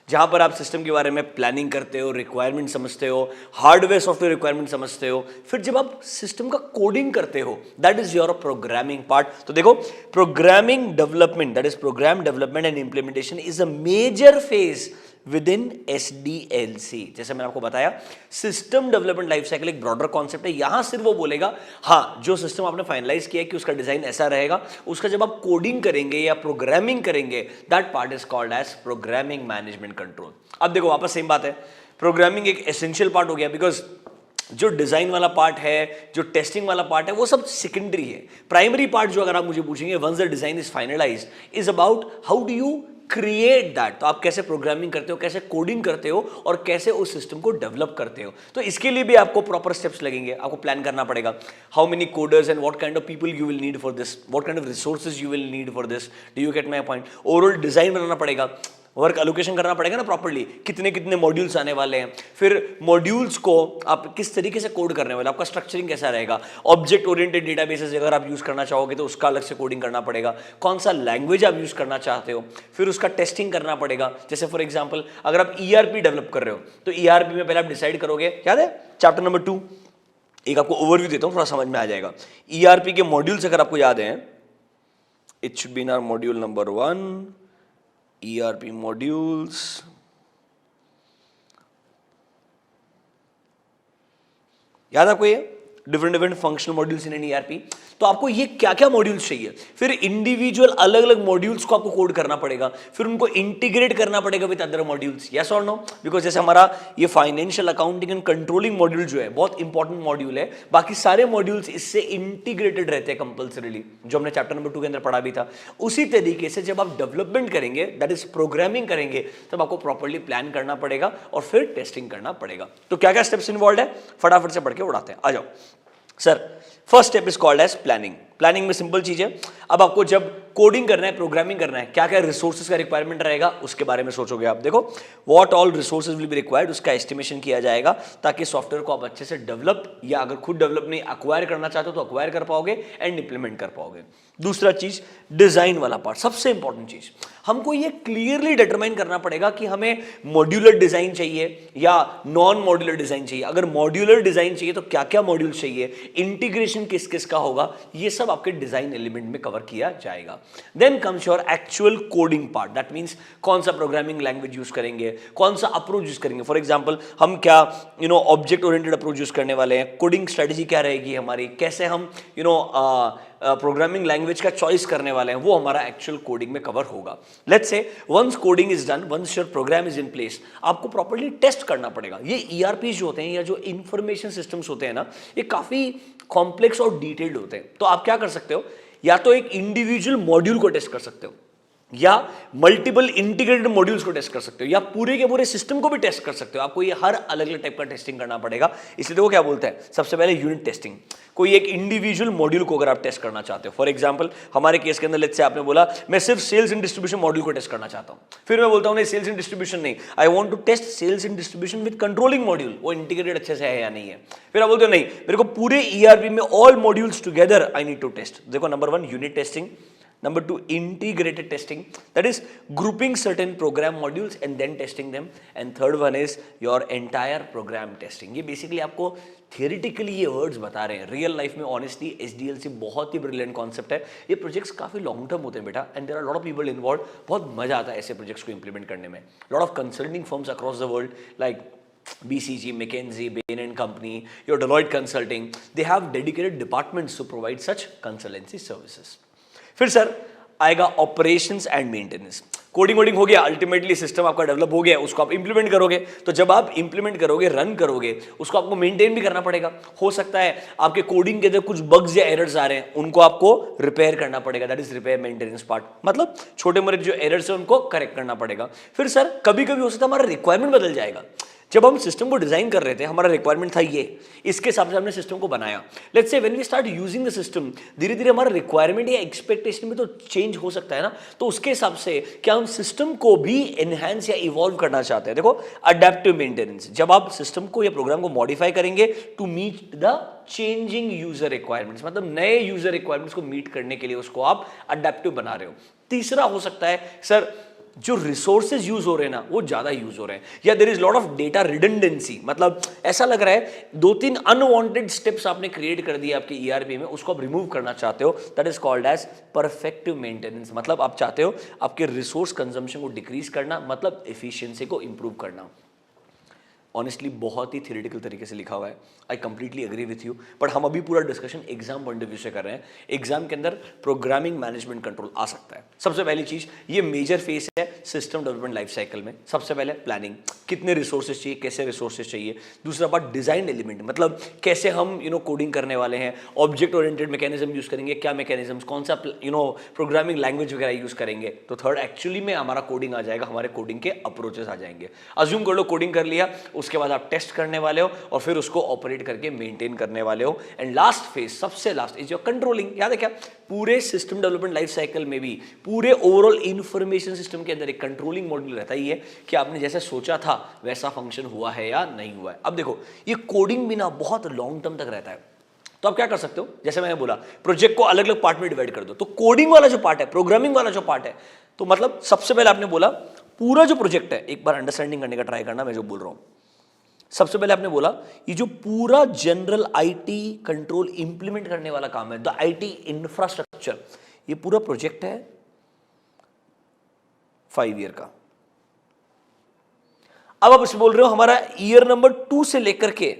जहां पर आप सिस्टम के बारे में प्लानिंग करते हो, रिक्वायरमेंट समझते हो, हार्डवेयर सॉफ्टवेयर रिक्वायरमेंट समझते हो, फिर जब आप सिस्टम का कोडिंग करते हो, that is your programming part. तो देखो programming development, that is program development and implementation is a major phase with in SDLC. जैसे मैंने आपको बताया सिस्टम डेवलपमेंट लाइफ साइकिल एक ब्रॉडर कॉन्सेप्ट है। यहां सिर्फ वो बोलेगा हाँ जो सिस्टम आपने फाइनलाइज किया कि उसका डिजाइन ऐसा रहेगा, उसका जब आप कोडिंग करेंगे या प्रोग्रामिंग करेंगे, that part is called as programming management control. अब देखो वापस सेम बात है, प्रोग्रामिंग एक एसेंशियल पार्ट हो गया, बिकॉज जो डिजाइन वाला पार्ट है, जो टेस्टिंग वाला पार्ट है, वो सब सेकेंडरी है। प्राइमरी पार्ट जो अगर आप मुझे पूछेंगे once the design is finalised is about how do you create that. तो आप कैसे प्रोग्रामिंग करते हो, कैसे कोडिंग करते हो और कैसे उस सिस्टम को डेवलप करते हो। तो इसके लिए भी आपको प्रॉपर स्टेप्स लगेंगे, आपको प्लान करना पड़ेगा, how many coders and what kind of people you will need for this, what kind of resources you will need for this. Do you get my point? Overall design बनाना पड़ेगा, वर्क एलोकेशन करना पड़ेगा ना प्रॉपर्ली, कितने कितने मॉड्यूल्स आने वाले हैं, फिर मॉड्यूल्स को आप किस तरीके से कोड करने वाले, आपका स्ट्रक्चरिंग कैसा रहेगा, ऑब्जेक्ट ओरिएंटेड डेटाबेसेस अगर आप यूज करना चाहोगे तो उसका अलग से कोडिंग करना पड़ेगा, कौन सा लैंग्वेज आप यूज करना चाहते हो, फिर उसका टेस्टिंग करना पड़ेगा। जैसे फॉर एग्जाम्पल अगर आप ईआरपी डेवलप कर रहे हो तो ईआरपी में पहले आप डिसाइड करोगे, याद है चैप्टर नंबर 2, एक आपको ओवरव्यू देता हूं थोड़ा समझ में आ जाएगा। ईआरपी के मॉड्यूल्स अगर आपको याद है, it should be in our module number 1 ERP modules, याद आपको ये different functional modules in an ERP. तो आपको ये क्या क्या मॉड्यूल्स चाहिए, फिर इंडिविजुअल अलग अलग मॉड्यूल्स को आपको कोड करना पड़ेगा, फिर उनको इंटीग्रेट करना पड़ेगा विद अदर मॉड्यूल्स। यस और नो? बिकॉज जैसे हमारा ये financial accounting and controlling module जो है बहुत इंपॉर्टेंट मॉड्यूल है, बाकी सारे मॉड्यूल्स इससे इंटीग्रेटेड रहते हैं कंपल्सरीली, जो हमने चैप्टर नंबर 2 के अंदर पढ़ा भी था। उसी तरीके से जब आप डेवलपमेंट करेंगे, दैट इज प्रोग्रामिंग करेंगे, तब आपको प्रॉपर्ली प्लान करना पड़ेगा और फिर टेस्टिंग करना पड़ेगा। तो क्या क्या स्टेप्स इन्वॉल्व है, फटाफट से पढ़ के उड़ाते हैं, आ जाओ। Sir first step is called as planning. Planning में सिंपल चीज है, अब आपको जब कोडिंग करना है, प्रोग्रामिंग करना है, क्या क्या रिसोर्सेज का रिक्वायरमेंट रहेगा उसके बारे में सोचोगे आप। देखो what all resources will be required, उसका एस्टिमेशन किया जाएगा ताकि सॉफ्टवेयर को आप अच्छे से डेवलप, या अगर खुद डेवलप नहीं अक्वायर करना चाहते हो तो अक्वायर कर पाओगे एंड इंप्लीमेंट कर पाओगे। दूसरा चीज डिजाइन वाला पार्ट, सबसे इंपॉर्टेंट चीज, हमको ये क्लियरली डिटरमाइन करना पड़ेगा कि हमें मॉड्यूलर डिजाइन चाहिए या नॉन मॉड्यूलर डिजाइन चाहिए। अगर मॉड्यूलर डिजाइन चाहिए तो क्या क्या मॉड्यूल चाहिए, इंटीग्रेशन किस किस का होगा, ये सब आपके डिजाइन एलिमेंट में कवर किया जाएगा। Then comes your actual coding part, that means कौन सा प्रोग्रामिंग लैंग्वेज यूज करेंगे, कौन सा अप्रोच यूज करेंगे। फॉर एग्जांपल हम क्या ऑब्जेक्ट ओरिएंटेड अप्रोच यूज करने वाले हैं, कोडिंग स्ट्रेटजी क्या रहेगी हमारी, कैसे हम प्रोग्रामिंग लैंग्वेज का चॉइस करने वाले हैं, वो हमारा एक्चुअल कोडिंग में कवर होगा। Let's say once coding is done, once your program is in place, आपको प्रॉपर्ली टेस्ट करना पड़ेगा। ये ईआरपी जो होते हैं या जो इंफॉर्मेशन सिस्टम्स होते हैं ना, ये काफी कॉम्प्लेक्स और डिटेल्ड होते हैं। तो आप क्या कर सकते हो, या तो एक इंडिविजुअल मॉड्यूल को टेस्ट कर सकते हो, या मल्टीपल इंटीग्रेटेड मॉड्यूल्स को टेस्ट कर सकते हो, या पूरे के पूरे सिस्टम को भी टेस्ट कर सकते हो। आपको ये हर अलग अलग टाइप का टेस्टिंग करना पड़ेगा। इसलिए देखो क्या बोलते हैं, सबसे पहले यूनिट टेस्टिंग, कोई एक इंडिविजुअल मॉड्यूल को अगर आप टेस्ट करना चाहते हो। फॉर एग्जांपल हमारे केस के अंदर लेट्स से आपने बोला मैं सिर्फ सेल्स एंड डिस्ट्रीब्यूशन मॉड्यूल को टेस्ट करना चाहता हूं, फिर मैं बोलता हूं नहीं सेल्स एंड डिस्ट्रीब्यूशन नहीं, I want to test sales and distribution with controlling module, वो इंटीग्रेटेड अच्छे से है या नहीं है। फिर आप बोलते हो नहीं मेरे को पूरे ईआरपी में all modules together I need to test. देखो number 1 unit testing, number 2 integrated testing, that is grouping certain program modules and then testing them, and third one is your entire program testing। ये बेसिकली आपको थियोरिटिकली ये वर्ड्स बता रहे हैं, रियल लाइफ में ऑनेस्टली एसडीएलसी बहुत ही ब्रिलियंट कॉन्सेप्ट है। ये प्रोजेक्ट्स काफी लॉन्ग टर्म होते हैं बेटा, and there are lot of people involve, बहुत मजा आता है ऐसे प्रोजेक्ट्स को इंप्लीमेंट करने में। Lot of consulting firms across the world like BCG, McKinsey, Bain and Company, your Deloitte Consulting, they have dedicated departments to provide such consultancy services। फिर सर आएगा ऑपरेशंस एंड मेंटेनेंस। कोडिंग वोडिंग हो गया, अल्टीमेटली सिस्टम आपका डेवलप हो गया, उसको आप इंप्लीमेंट करोगे। तो जब आप इंप्लीमेंट करोगे, रन करोगे, उसको आपको मेंटेन भी करना पड़ेगा। हो सकता है आपके कोडिंग के अंदर कुछ बग्स या एरर्स आ रहे हैं, उनको आपको रिपेयर करना पड़ेगा, that is repair maintenance part, मतलब छोटे मोटे जो एरर्स है उनको करेक्ट करना पड़ेगा। फिर सर कभी कभी हो सकता है हमारा रिक्वायरमेंट बदल जाएगा। जब हम सिस्टम को डिजाइन कर रहे थे हमारा रिक्वायरमेंट था ये, इसके हिसाब से हमने सिस्टम को बनाया। Let's say when we start using the system, धीरे धीरे हमारा रिक्वायरमेंट या एक्सपेक्टेशन में तो चेंज हो सकता है ना, तो उसके हिसाब से क्या हम सिस्टम को भी एनहांस या इवॉल्व करना चाहते हैं। देखो अडेप्टिव मेंटेनेंस, जब आप सिस्टम को या प्रोग्राम को मॉडिफाई करेंगे to meet the changing user requirements, मतलब नए यूजर रिक्वायरमेंट्स को मीट करने के लिए उसको आप अडेप्टिव बना रहे हो। तीसरा हो सकता है सर जो रिसोर्सेज यूज हो रहे हैं ना वो ज्यादा यूज हो रहे हैं, या there is lot of data redundancy, मतलब ऐसा लग रहा है 2-3 अनवांटेड स्टेप्स आपने क्रिएट कर दिए आपके ईआरपी में, उसको आप रिमूव करना चाहते हो, that is called as perfective maintenance. मतलब आप चाहते हो आपके रिसोर्स कंजम्पशन को डिक्रीज करना, मतलब एफिशिएंसी को इंप्रूव करना। ऑनेस्टली बहुत ही थियोरेटिकल तरीके से लिखा हुआ है, I completely agree with you, but हम अभी पूरा discussion exam point of view से कर रहे हैं। एग्जाम के अंदर प्रोग्रामिंग मैनेजमेंट कंट्रोल आ सकता है। सबसे पहली चीज, ये मेजर फेस है सिस्टम डेवलपमेंट लाइफ साइकिल में। सबसे पहले प्लानिंग, कितने रिसोर्सेज चाहिए, कैसे रिसोर्सेज चाहिए। दूसरा बात डिजाइन एलिमेंट, मतलब कैसे हम कोडिंग करने वाले हैं, ऑब्जेक्ट ओरिएंटेड मैकेनिज्म यूज करेंगे, क्या मैकेनिज्म, कौन सा प्रोग्रामिंग लैंग्वेज वगैरह यूज करेंगे। तो थर्ड एक्चुअली में हमारा कोडिंग आ जाएगा, हमारे कोडिंग के अप्रोचेस आ जाएंगे। अज्यूम कर लो कोडिंग कर लिया, उसके बाद आप टेस्ट करने वाले हो और फिर उसको ऑपरेट करके मेंटेन करने वाले हो। एंड लास्ट फेज, सबसे लास्ट इज योर कंट्रोलिंग। याद है क्या, पूरे सिस्टम डेवलपमेंट लाइफ साइकिल में भी पूरे ओवरऑल इंफॉर्मेशन सिस्टम के अंदर एक कंट्रोलिंग मॉड्यूल रहता ही है कि आपने जैसे सोचा था वैसा फंक्शन हुआ है या नहीं हुआ है। अब देखो ये कोडिंग भी ना बहुत लॉन्ग टर्म तक रहता है, तो आप क्या कर सकते हो, जैसे मैंने बोला प्रोजेक्ट को अलग अलग पार्ट में डिवाइड कर दो। तो कोडिंग वाला जो पार्ट है, प्रोग्रामिंग वाला जो पार्ट है, तो मतलब सबसे पहले आपने बोला पूरा जो प्रोजेक्ट है, एक बार अंडरस्टैंडिंग करने का ट्राई करना मैं जो बोल रहा हूं। सबसे पहले आपने बोला ये जो पूरा जनरल आईटी कंट्रोल इंप्लीमेंट करने वाला काम है, द आईटी इंफ्रास्ट्रक्चर, ये पूरा प्रोजेक्ट है 5 ईयर का। अब आप इसे बोल रहे हो हमारा ईयर नंबर 2 से लेकर के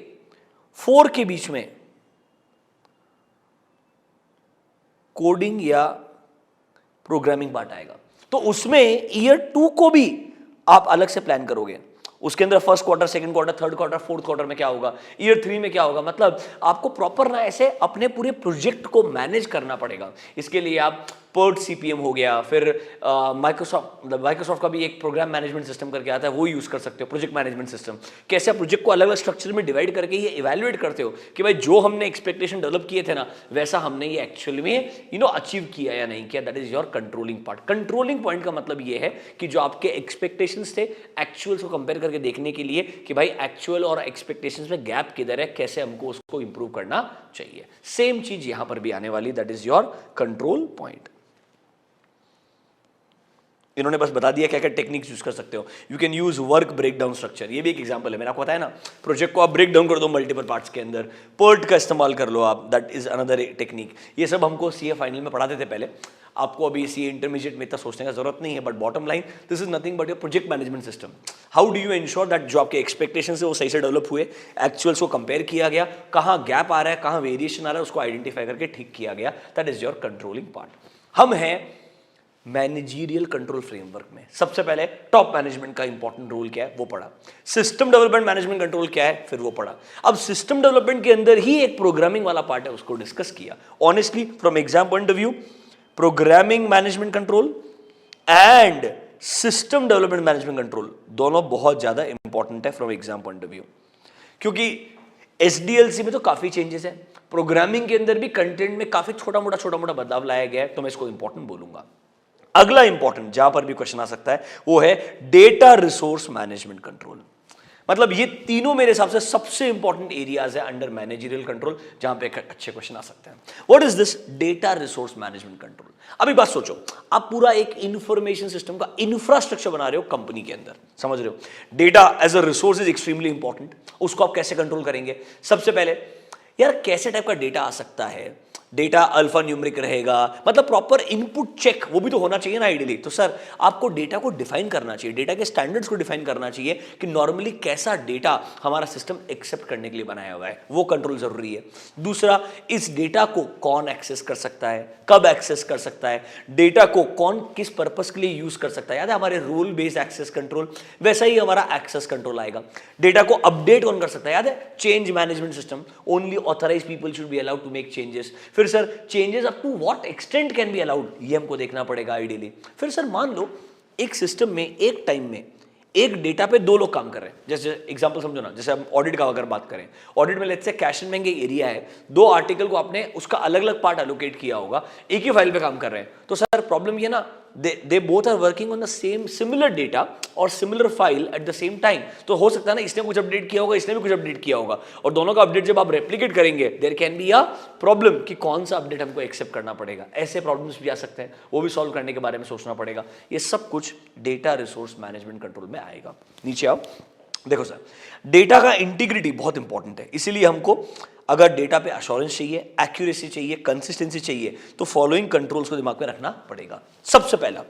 4 के बीच में कोडिंग या प्रोग्रामिंग पार्ट आएगा, तो उसमें ईयर 2 को भी आप अलग से प्लान करोगे उसके अंदर first quarter, second quarter, third quarter, fourth quarter में क्या होगा, ईयर 3 में क्या होगा। मतलब आपको प्रॉपर ना ऐसे अपने पूरे प्रोजेक्ट को मैनेज करना पड़ेगा। इसके लिए आप पर्ट सीपीएम हो गया, फिर माइक्रोसॉफ्ट का भी एक प्रोग्राम मैनेजमेंट सिस्टम करके आता है, वो यूज कर सकते हो, प्रोजेक्ट मैनेजमेंट सिस्टम। कैसे आप प्रोजेक्ट को अलग अलग स्ट्रक्चर में डिवाइड करके ये इवैल्यूएट करते हो कि भाई जो हमने एक्सपेक्टेशन डेवलप किए थे ना, वैसा हमने ये एक्चुअली में अचीव किया या नहीं किया। That is your controlling part. Controlling point का मतलब ये है कि जो आपके एक्सपेक्टेशंस थे, एक्चुअल्स को कंपेयर करके देखने के लिए कि भाई एक्चुअल और एक्सपेक्टेशंस में गैप किधर है, कैसे हमको उसको इंप्रूव करना चाहिए। सेम चीज यहां पर भी आने वाली, that is your control point. इन्होंने बस बता दिया क्या क्या टेक्निक्स यूज कर सकते हो। You can use work break down structure, ये भी एक एग्जांपल है। मैंने आपको बताया ना, प्रोजेक्ट को आप ब्रेक डाउन कर दो मल्टीपल पार्ट्स के अंदर, पर्ट का इस्तेमाल कर लो आप, दैट इज अनदर टेक्निक। ये सब हमको सीए फाइनल में पढ़ाते थे पहले, आपको अभी सीए इंटरमीडिएट में इतना सोचने का जरूरत नहीं है। But bottom line, this is nothing but your project management system. How do you ensure that जो आपके एक्सपेक्टेशन है वो सही से डेवलप हुए, एक्चुअल्स को कंपेयर किया गया, कहाँ गैप आ रहा है, कहाँ वेरिएशन आ रहा है, उसको आइडेंटिफाई करके ठीक किया गया। That is your controlling part. हम हैं मैनेजरियल कंट्रोल फ्रेमवर्क में। सबसे पहले टॉप मैनेजमेंट का इंपॉर्टेंट रोल क्या है वो पढ़ा, सिस्टम डेवलपमेंट मैनेजमेंट कंट्रोल क्या है फिर वो पढ़ा। अब सिस्टम डेवलपमेंट के अंदर ही एक प्रोग्रामिंग वाला पार्ट है, उसको डिस्कस किया। Honestly from exam point of view, programming management control and system development management control दोनों बहुत ज्यादा इंपॉर्टेंट है from exam point of view, क्योंकि एसडीएलसी में तो काफी चेंजेस है, प्रोग्रामिंग के अंदर भी कंटेंट में काफी छोटा मोटा बदलाव लाया गया है, तो मैं इसको इंपॉर्टेंट बोलूंगा। अगला इंपॉर्टेंट जहां पर भी क्वेश्चन आ सकता है वो है डेटा रिसोर्स मैनेजमेंट कंट्रोल। मतलब ये तीनों मेरे हिसाब से सबसे इंपॉर्टेंट एरियाज है अंडर मैनेजरियल कंट्रोल, जहां पे अच्छे क्वेश्चन आ सकते हैं। What is this data resource management control? अभी बात सोचो, आप पूरा एक इंफॉर्मेशन सिस्टम का इंफ्रास्ट्रक्चर बना रहे हो कंपनी के अंदर, समझ रहे हो? Data as a resource is extremely important. उसको आप कैसे कंट्रोल करेंगे? सबसे पहले यार कैसे टाइप का डेटा आ सकता है? डेटा अल्फा न्यूमेरिक रहेगा, मतलब प्रॉपर इनपुट चेक वो भी तो होना चाहिए ना आइडियली। तो सर आपको डेटा को डिफाइन करना चाहिए, डेटा के स्टैंडर्ड्स को डिफाइन करना चाहिए कि नॉर्मली कैसा डेटा हमारा सिस्टम एक्सेप्ट करने के लिए बनाया हुआ है, वो कंट्रोल जरूरी है। दूसरा, इस डेटा को कौन एक्सेस कर सकता है, कब एक्सेस कर सकता है, डेटा को कौन किस पर्पस के लिए यूज कर सकता है। याद है हमारे रूल बेस्ड एक्सेस कंट्रोल, वैसा ही हमारा एक्सेस कंट्रोल आएगा। डेटा को अपडेट कौन कर सकता है? याद है change management system, only authorised people should be allowed to make changes. फिर sir changes up to what extent can be allowed, ये हमको देखना पड़ेगा आइडियली। फिर सर मान लो एक सिस्टम में एक टाइम में एक डेटा पे दो लोग काम कर रहे हैं, जैसे एग्जांपल समझो ना, जैसे हम ऑडिट का अगर बात करें, ऑडिट में let's say cash and bank area है, दो आर्टिकल को आपने उसका अलग अलग पार्ट एलोकेट किया होगा, एक ही फाइल पे काम कर रहे हैं, तो सर प्रॉब्लम ये ना they both are working on the same similar data और similar file at the same time। तो हो सकता है ना इसने कुछ अपडेट किया होगा, इसने भी कुछ अपडेट किया होगा, और दोनों का अपडेट जब आप रेप्लिकेट करेंगे there can be a problem कि कौन सा अपडेट हमको एक्सेप्ट करना पड़ेगा। ऐसे प्रॉब्लम्स भी आ सकते हैं, वो भी सॉल्व करने के बारे में सोचना पड़ेगा। ये सब कुछ डेटा रिसोर्स मैनेजमेंट कंट्रोल में आएगा। नीचे आओ, देखो सर डेटा का इंटीग्रिटी बहुत इंपॉर्टेंट है, इसीलिए हमको अगर डेटा पे अश्योरेंस चाहिए, एक्यूरेसी चाहिए, कंसिस्टेंसी चाहिए, तो फॉलोइंग कंट्रोल्स को दिमाग में रखना पड़ेगा। सबसे पहला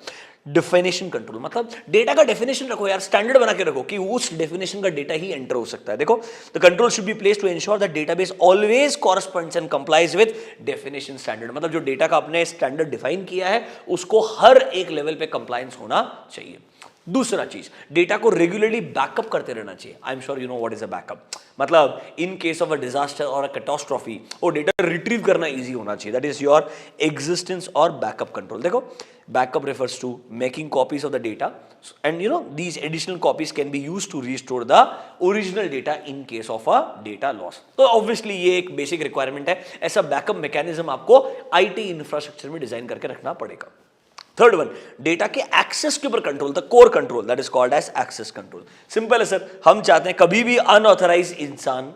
डेफिनेशन कंट्रोल, मतलब डेटा का डेफिनेशन रखो यार, स्टैंडर्ड बना के रखो कि उस डेफिनेशन का डेटा ही एंटर हो सकता है। देखो the control should be placed to ensure that database always corresponds and complies with definition standard. मतलब जो डेटा का आपने स्टैंडर्ड डिफाइन किया है उसको हर एक लेवल पे कंप्लायंस होना चाहिए। दूसरा चीज, डेटा को रेगुलरली बैकअप करते रहना चाहिए। I am sure you know what is a backup, मतलब in case of a disaster और अ कैटास्ट्रॉफी वो डेटा रिट्रीव करना इजी होना चाहिए। दैट इज योर एग्जिस्टेंस और बैकअप कंट्रोल। देखो backup refers to making copies of the data and these additional copies can be used to restore the original data in case of a data loss। तो ऑब्वियसली ये एक बेसिक रिक्वायरमेंट है, ऐसा बैकअप मैकेनिज्म आपको आईटी इंफ्रास्ट्रक्चर में डिजाइन करके रखना पड़ेगा। थर्ड वन, डेटा के एक्सेस के ऊपर control, the core control, that is called as access control. Simple है सर, हम चाहते हैं कभी भी अनऑथराइज्ड इंसान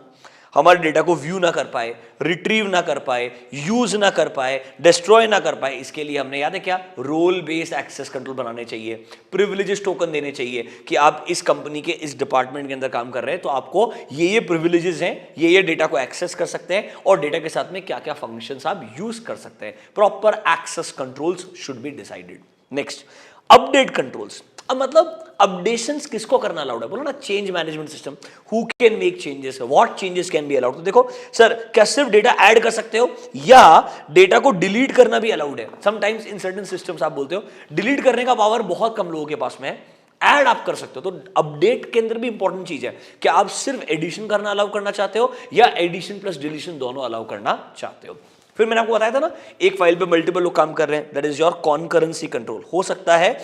हमारे डेटा को व्यू ना कर पाए, रिट्रीव ना कर पाए, यूज ना कर पाए, डिस्ट्रॉय ना कर पाए। इसके लिए हमने याद है क्या, रोल बेस्ड एक्सेस कंट्रोल बनाने चाहिए, प्रिविलेजेस टोकन देने चाहिए कि आप इस कंपनी के इस डिपार्टमेंट के अंदर काम कर रहे हैं तो आपको ये प्रिविलेजेस हैं, ये डेटा को एक्सेस कर सकते हैं और डेटा के साथ में क्या क्या फंक्शंस आप यूज कर सकते हैं। Proper access controls should be decided. Next, update controls. अब मतलब अपडेशंस किसको करना अलाउड है, बोलो ना change management system, who can make changes, what changes can be allowed. तो देखो सर, क्या सिर्फ डेटा ऐड कर सकते हो या डेटा को डिलीट करना भी अलाउड है? समटाइम्स इन सर्टेन सिस्टम्स आप बोलते हो डिलीट करने का पावर बहुत कम लोगों के पास में है, ऐड आप कर सकते हो। तो अपडेट के अंदर भी इंपॉर्टेंट चीज है कि आप सिर्फ एडिशन करना अलाउ करना चाहते हो या एडिशन प्लस डिलीशन दोनों अलाउ करना चाहते हो। फिर मैंने आपको बताया था ना, एक फाइल पे मल्टीपल लोग काम कर रहे हैं, that is your concurrency control. हो सकता है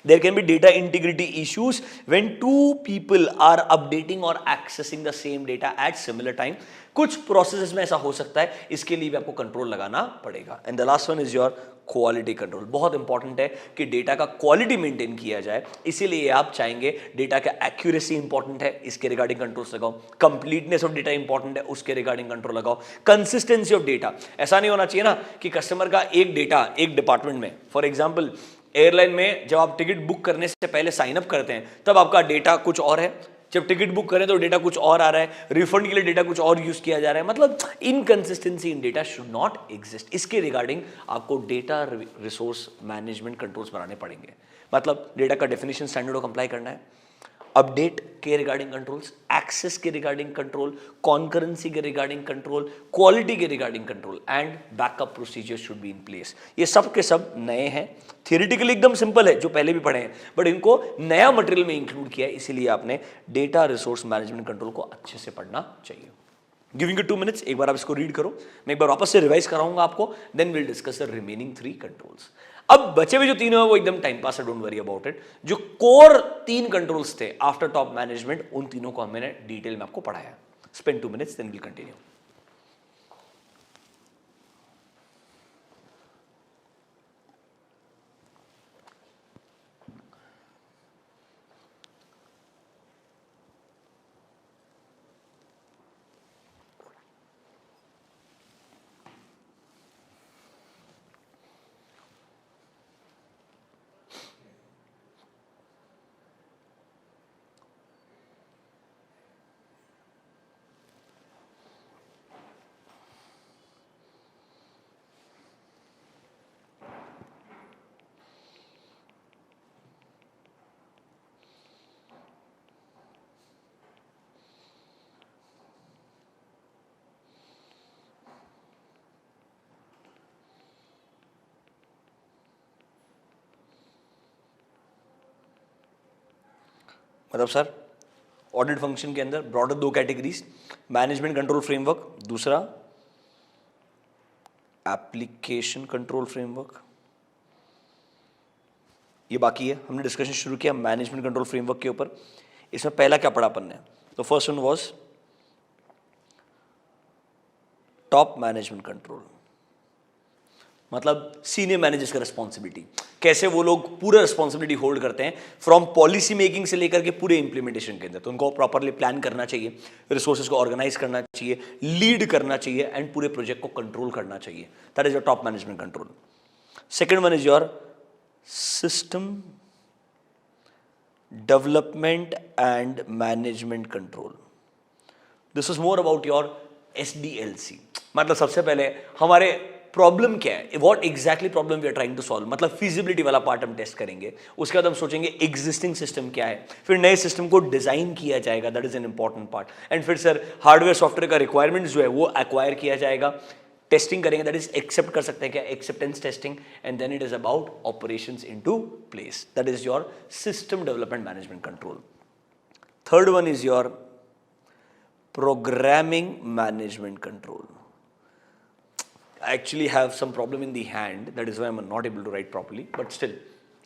there can be data integrity issues when two people are updating or accessing the same data at similar time। कुछ प्रोसेसेस में ऐसा हो सकता है, इसके लिए भी आपको कंट्रोल लगाना पड़ेगा। And the last one is your quality control. बहुत इंपॉर्टेंट है कि डेटा का क्वालिटी मेंटेन किया जाए, इसीलिए आप चाहेंगे डेटा का एक्यूरेसी इंपॉर्टेंट है, इसके रिगार्डिंग कंट्रोल्स लगाओ। कंप्लीटनेस ऑफ डेटा इंपॉर्टेंट है, उसके रिगार्डिंग कंट्रोल लगाओ। कंसिस्टेंसी ऑफ डेटा, ऐसा नहीं होना चाहिए ना कि कस्टमर का एक डेटा एक डिपार्टमेंट में, फॉर एग्जाम्पल एयरलाइन में जब आप टिकट बुक करने से पहले साइन अप करते हैं तब आपका डेटा कुछ और है, जब टिकट बुक करें तो डेटा कुछ और आ रहा है, रिफंड के लिए डेटा कुछ और यूज किया जा रहा है। मतलब inconsistency in data should not exist. इसके रिगार्डिंग आपको डेटा रिसोर्स मैनेजमेंट कंट्रोल्स बनाने पड़ेंगे। मतलब डेटा का डेफिनेशन स्टैंडर्ड को कंप्लाई करना है, अपडेट के रिगार्डिंग कंट्रोल्स, एक्सेस के रिगार्डिंग कंट्रोल, कॉन्करेंसी के रिगार्डिंग कंट्रोल, क्वालिटी के regarding control and backup procedure should be in place. ये सब के सब नए हैं, थियोरेटिकली एकदम सिंपल है जो पहले भी पढ़े हैं, बट इनको नया मटेरियल में इंक्लूड किया है, इसीलिए आपने डेटा रिसोर्स मैनेजमेंट कंट्रोल को अच्छे से पढ़ना चाहिए। गिविंग यू 2 मिनट्स, एक बार आप इसको रीड करो, मैं एक बार वापस से रिवाइज कराऊंगा आपको, then will discuss the remaining 3 controls. अब बचे हुए जो तीनों है वो एकदम टाइम पास है, डोंट वरी अबाउट इट। जो कोर 3 कंट्रोल्स थे आफ्टर टॉप मैनेजमेंट, उन तीनों को हमने डिटेल में आपको पढ़ाया। Spend 2 minutes, then will continue. मतलब सर ऑडिट फंक्शन के अंदर broader 2 categories, management control framework, दूसरा एप्लीकेशन कंट्रोल फ्रेमवर्क। ये बाकी है, हमने डिस्कशन शुरू किया मैनेजमेंट कंट्रोल फ्रेमवर्क के ऊपर। इसमें पहला क्या पढ़ा अपन ने? तो first one was top management control, मतलब सीनियर मैनेजर्स का रिस्पॉन्सिबिलिटी, कैसे वो लोग पूरा रिस्पॉन्सिबिलिटी होल्ड करते हैं फ्रॉम पॉलिसी मेकिंग से लेकर के पूरे इंप्लीमेंटेशन के अंदर। तो उनको प्रॉपरली प्लान करना चाहिए, रिसोर्सेज को ऑर्गेनाइज करना चाहिए, लीड करना चाहिए एंड पूरे प्रोजेक्ट को कंट्रोल करना चाहिए। That is your top management control. Second one is your system development and management control. This is more about your SDLC। मतलब सबसे पहले हमारे प्रॉब्लम क्या है, what exactly problem we are trying to solve, मतलब फिजिबिलिटी वाला पार्ट हम टेस्ट करेंगे। उसके बाद हम सोचेंगे एग्जिस्टिंग सिस्टम क्या है, फिर नए सिस्टम को डिजाइन किया जाएगा, that is an important part. And फिर सर हार्डवेयर सॉफ्टवेयर का रिक्वायरमेंट जो है वो एक्वायर किया जाएगा, टेस्टिंग करेंगे, दैट इज एक्सेप्ट कर सकते हैं क्या, acceptance testing, and then it is about operations into place, that is your system development management control. Third one is your programming management control. I actually have some problem in the hand, that is why I am not able to write properly, but still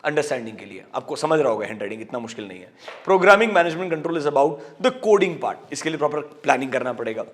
understanding के लिए आपको समझ रहा होगा, हैंड राइटिंग इतना मुश्किल नहीं है। Programming management control is about the coding part, इसके लिए प्रॉपर प्लानिंग करना पड़ेगा,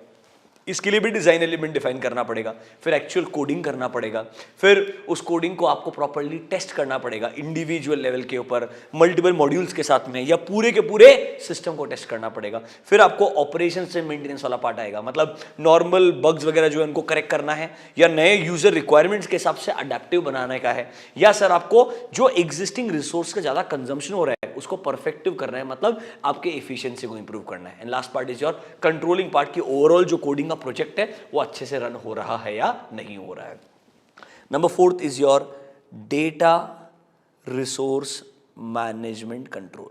इसके लिए भी डिजाइन एलिमेंट डिफाइन करना पड़ेगा, फिर एक्चुअल कोडिंग करना पड़ेगा, फिर उस कोडिंग को आपको प्रॉपर्ली टेस्ट करना पड़ेगा इंडिविजुअल लेवल के ऊपर, मल्टीपल मॉड्यूल्स के साथ में, या पूरे के पूरे सिस्टम को टेस्ट करना पड़ेगा। फिर आपको ऑपरेशन से मेंटेनेंस वाला पार्ट आएगा, मतलब नॉर्मल बग्स वगैरह जो है उनको करेक्ट करना है, या नए यूजर रिक्वायरमेंट्स के हिसाब से अडेप्टिव बनाने का है, या सर आपको जो एग्जिस्टिंग रिसोर्स का ज्यादा कंजम्पशन हो रहा है उसको परफेक्टिव करना है, मतलब आपके एफिशिएंसी को इंप्रूव करना है। And last part is your controlling part, की ओवरऑल जो कोडिंग का प्रोजेक्ट है वो अच्छे से रन हो रहा है या नहीं हो रहा है। Number fourth is your data resource management control.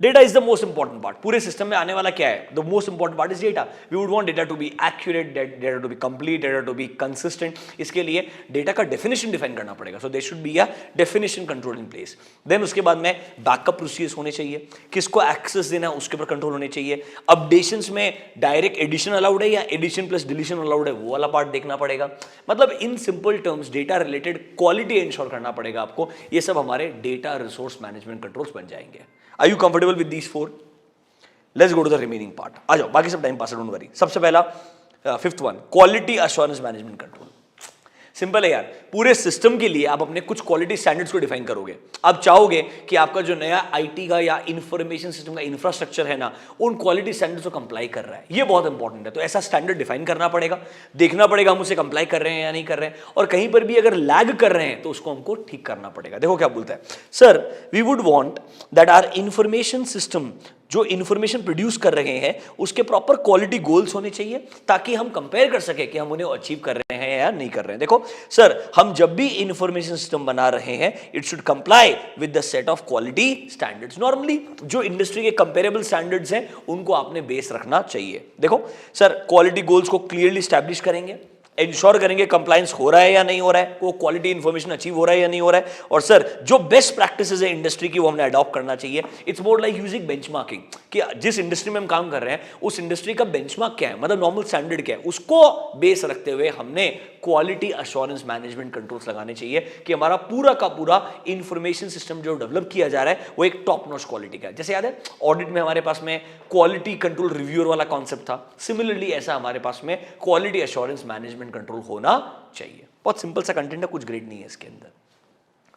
Data is the most important part. पूरे सिस्टम में आने वाला क्या है? The most important part is data. We would want data to be accurate, data to be complete, data to be consistent. इसके लिए डेटा का डेफिनेशन डिफाइन करना पड़ेगा। So there should be a definition control in place. Then उसके बाद में बैकअप प्रोसीजर्स होने चाहिए, किसको एक्सेस देना है उसके ऊपर कंट्रोल होने चाहिए। अपडेशंस में डायरेक्ट एडिशन अलाउड है या एडिशन प्लस डिलीशन अलाउड है, वो वाला पार्ट देखना पड़ेगा। मतलब in simple terms data related quality ensure करना पड़ेगा आपको। ये सब हमारे डेटा रिसोर्स मैनेजमेंट कंट्रोल्स बन जाएंगे। Are you comfortable with these 4? Let's go to the remaining part. आ जाओ, बाकी सब टाइम पास है, डोंट वरी। सबसे पहला fifth one, quality assurance management control. Simple है यार, पूरे सिस्टम के लिए आप अपने कुछ क्वालिटी स्टैंडर्ड्स को डिफाइन करोगे। आप चाहोगे कि आपका जो नया आईटी का या इंफॉर्मेशन सिस्टम का इंफ्रास्ट्रक्चर है ना, उन क्वालिटी स्टैंडर्ड्स को कंप्लाई कर रहा है। ये बहुत इंपॉर्टेंट है। तो ऐसा स्टैंडर्ड डिफाइन करना पड़ेगा, देखना पड़ेगा हम उसे कंप्लाई कर रहे हैं या नहीं कर रहे हैं, और कहीं पर भी अगर लैग कर रहे हैं तो उसको हमको ठीक करना पड़ेगा। देखो क्या बोलता है sir, we would want that our information system जो इंफॉर्मेशन प्रोड्यूस कर रहे हैं उसके प्रॉपर क्वालिटी गोल्स होने चाहिए, ताकि हम कंपेयर कर सके कि हम उन्हें अचीव कर रहे हैं या नहीं कर रहे हैं। देखो सर, हम जब भी इंफॉर्मेशन सिस्टम बना रहे हैं, it should comply with the set of quality standards. Normally जो इंडस्ट्री के कंपेरेबल स्टैंडर्ड्स हैं उनको आपने बेस रखना चाहिए। देखो सर, क्वालिटी गोल्स को क्लियरली स्टैब्लिश करेंगे, इंश्योर करेंगे कंप्लायंस हो रहा है या नहीं हो रहा है, वो क्वालिटी इंफॉर्मेशन अचीव हो रहा है या नहीं हो रहा है। और सर, जो बेस्ट प्रैक्टिसेस है इंडस्ट्री की वो हमने अडॉप्ट करना चाहिए। It's more like using benchmarking, कि जिस इंडस्ट्री में हम काम कर रहे हैं उस इंडस्ट्री का बेंचमार्क क्या है, मतलब नॉर्मल स्टैंडर्ड क्या है, उसको बेस रखते हुए हमने क्वालिटी अश्योरेंस मैनेजमेंट कंट्रोल्स लगाने चाहिए कि हमारा पूरा का पूरा इंफॉर्मेशन सिस्टम जो डेवलप किया जा रहा है वो एक टॉप नॉच क्वालिटी का है। जैसे याद है ऑडिट में हमारे पास में क्वालिटी कंट्रोल रिव्यूअर वाला कॉन्सेप्ट था, सिमिलरली ऐसा हमारे पास में क्वालिटी अश्योरेंस मैनेजमेंट कंट्रोल होना चाहिए। बहुत सिंपल सा कंटेंट है, कुछ ग्रेट नहीं है इसके अंदर,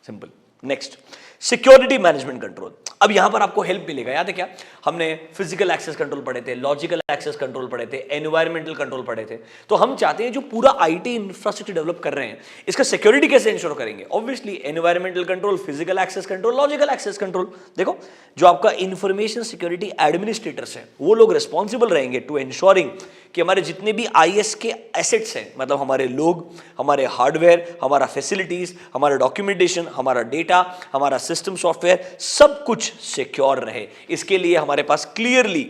simple. Next, security management control. अब यहां पर आपको हेल्प मिलेगा। याद है क्या, हमने फिजिकल एक्सेस कंट्रोल पढ़े थे, लॉजिकल एक्सेस कंट्रोल पढ़े थे, एनवायरमेंटल कंट्रोल पढ़े थे। तो हम चाहते हैं जो पूरा आईटी इंफ्रास्ट्रक्चर डेवलप कर रहे हैं इसका सिक्योरिटी कैसे इंश्योर करेंगे। Obviously environmental control, physical access control, logical access control. देखो जो आपका इंफॉर्मेशन सिक्योरिटी एडमिनिस्ट्रेटर्स हैं वो लोग रिस्पॉन्सिबल रहेंगे टू एंश्योरिंग कि हमारे जितने भी आईएस के एसेट्स हैं, मतलब हमारे लोग, हमारे हार्डवेयर, हमारा फैसिलिटीज, हमारा डॉक्यूमेंटेशन, हमारा डेटा, हमारा सिस्टम सॉफ्टवेयर, सब कुछ सिक्योर रहे। इसके लिए हमारे पास clearly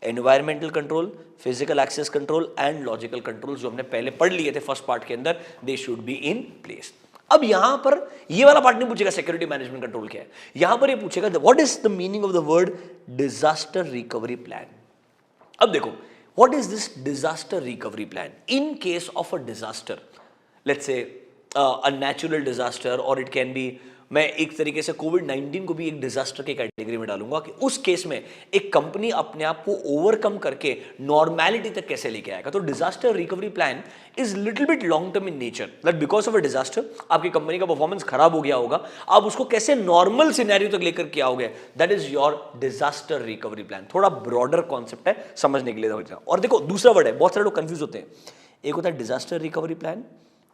environmental control, physical access control and logical control जो हमने पहले पढ़ लिए थे फर्स्ट पार्ट के अंदर, they should be in place. अब यहां पर ये वाला पार्ट नहीं पूछेगा सिक्योरिटी मैनेजमेंट कंट्रोल क्या है, यहां पर ये पूछेगा what is the meaning of the word disaster recovery plan. अब देखो, what is this disaster recovery plan in case of a disaster, let's say a natural disaster, or it can be, मैं एक तरीके से कोविड-19 को भी एक डिजास्टर के कैटेगरी में डालूंगा कि उस केस में एक कंपनी अपने आप को ओवरकम करके नॉर्मैलिटी तक कैसे लेके आएगा। तो disaster recovery plan is little bit long term in nature, that because of a disaster आपकी कंपनी का परफॉर्मेंस खराब हो गया होगा, आप उसको कैसे नॉर्मल सिनेरियो तक लेकर के आओगे, that is your disaster recovery plan. थोड़ा ब्रॉडर कॉन्सेप्ट है, समझने के लिए। और देखो दूसरा वर्ड है, बहुत सारे लोग कंफ्यूज होते हैं, एक होता है डिजास्टर रिकवरी प्लान,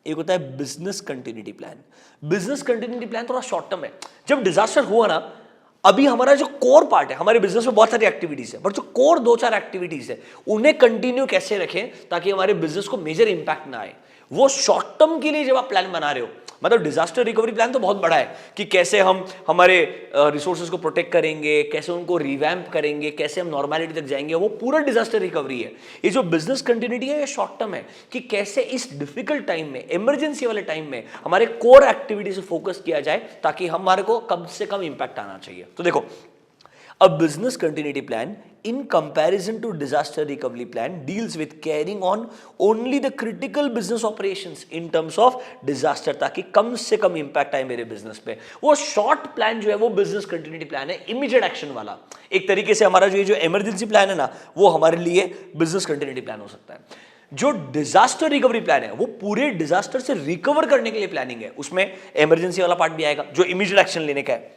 एक होता है business continuity plan. Business continuity plan थोड़ा शॉर्ट टर्म है। जब डिजास्टर हुआ ना, अभी हमारा जो कोर पार्ट है, हमारे बिजनेस में बहुत सारी एक्टिविटीज है, बट जो कोर 2-4 एक्टिविटीज है उन्हें कंटिन्यू कैसे रखें ताकि हमारे बिजनेस को मेजर इंपैक्ट ना आए, वो शॉर्ट टर्म के लिए जब आप प्लान बना रहे हो। मतलब डिजास्टर रिकवरी प्लान तो बहुत बड़ा है कि कैसे हम हमारे रिसोर्सेज को प्रोटेक्ट करेंगे, कैसे उनको रिवैम्प करेंगे, कैसे हम नॉर्मैलिटी तक जाएंगे, वो पूरा डिजास्टर रिकवरी है। ये जो बिजनेस कंटिन्यूटी है ये शॉर्ट टर्म है कि कैसे इस डिफिकल्ट टाइम में, इमरजेंसी वाले टाइम में हमारे कोर एक्टिविटी से फोकस किया जाए ताकि हमारे को कम से कम इंपैक्ट आना चाहिए। तो देखो, a business continuity plan in comparison to disaster recovery plan deals with carrying on only the critical business operations in terms of disaster, ताकि कम से कम इंपैक्ट आए मेरे बिजनेस पे। वो शॉर्ट प्लान जो है वो बिजनेस कंटिन्यूटी प्लान है, इमीडिएट एक्शन वाला। एक तरीके से हमारा जो इमरजेंसी प्लान है ना, वो हमारे लिए बिजनेस कंटिन्यूटी प्लान हो सकता है। जो डिजास्टर रिकवरी प्लान है वो पूरे डिजास्टर से रिकवर करने के लिए प्लानिंग है, उसमें इमरजेंसी वाला पार्ट भी आएगा जो इमीडिएट एक्शन लेने का है,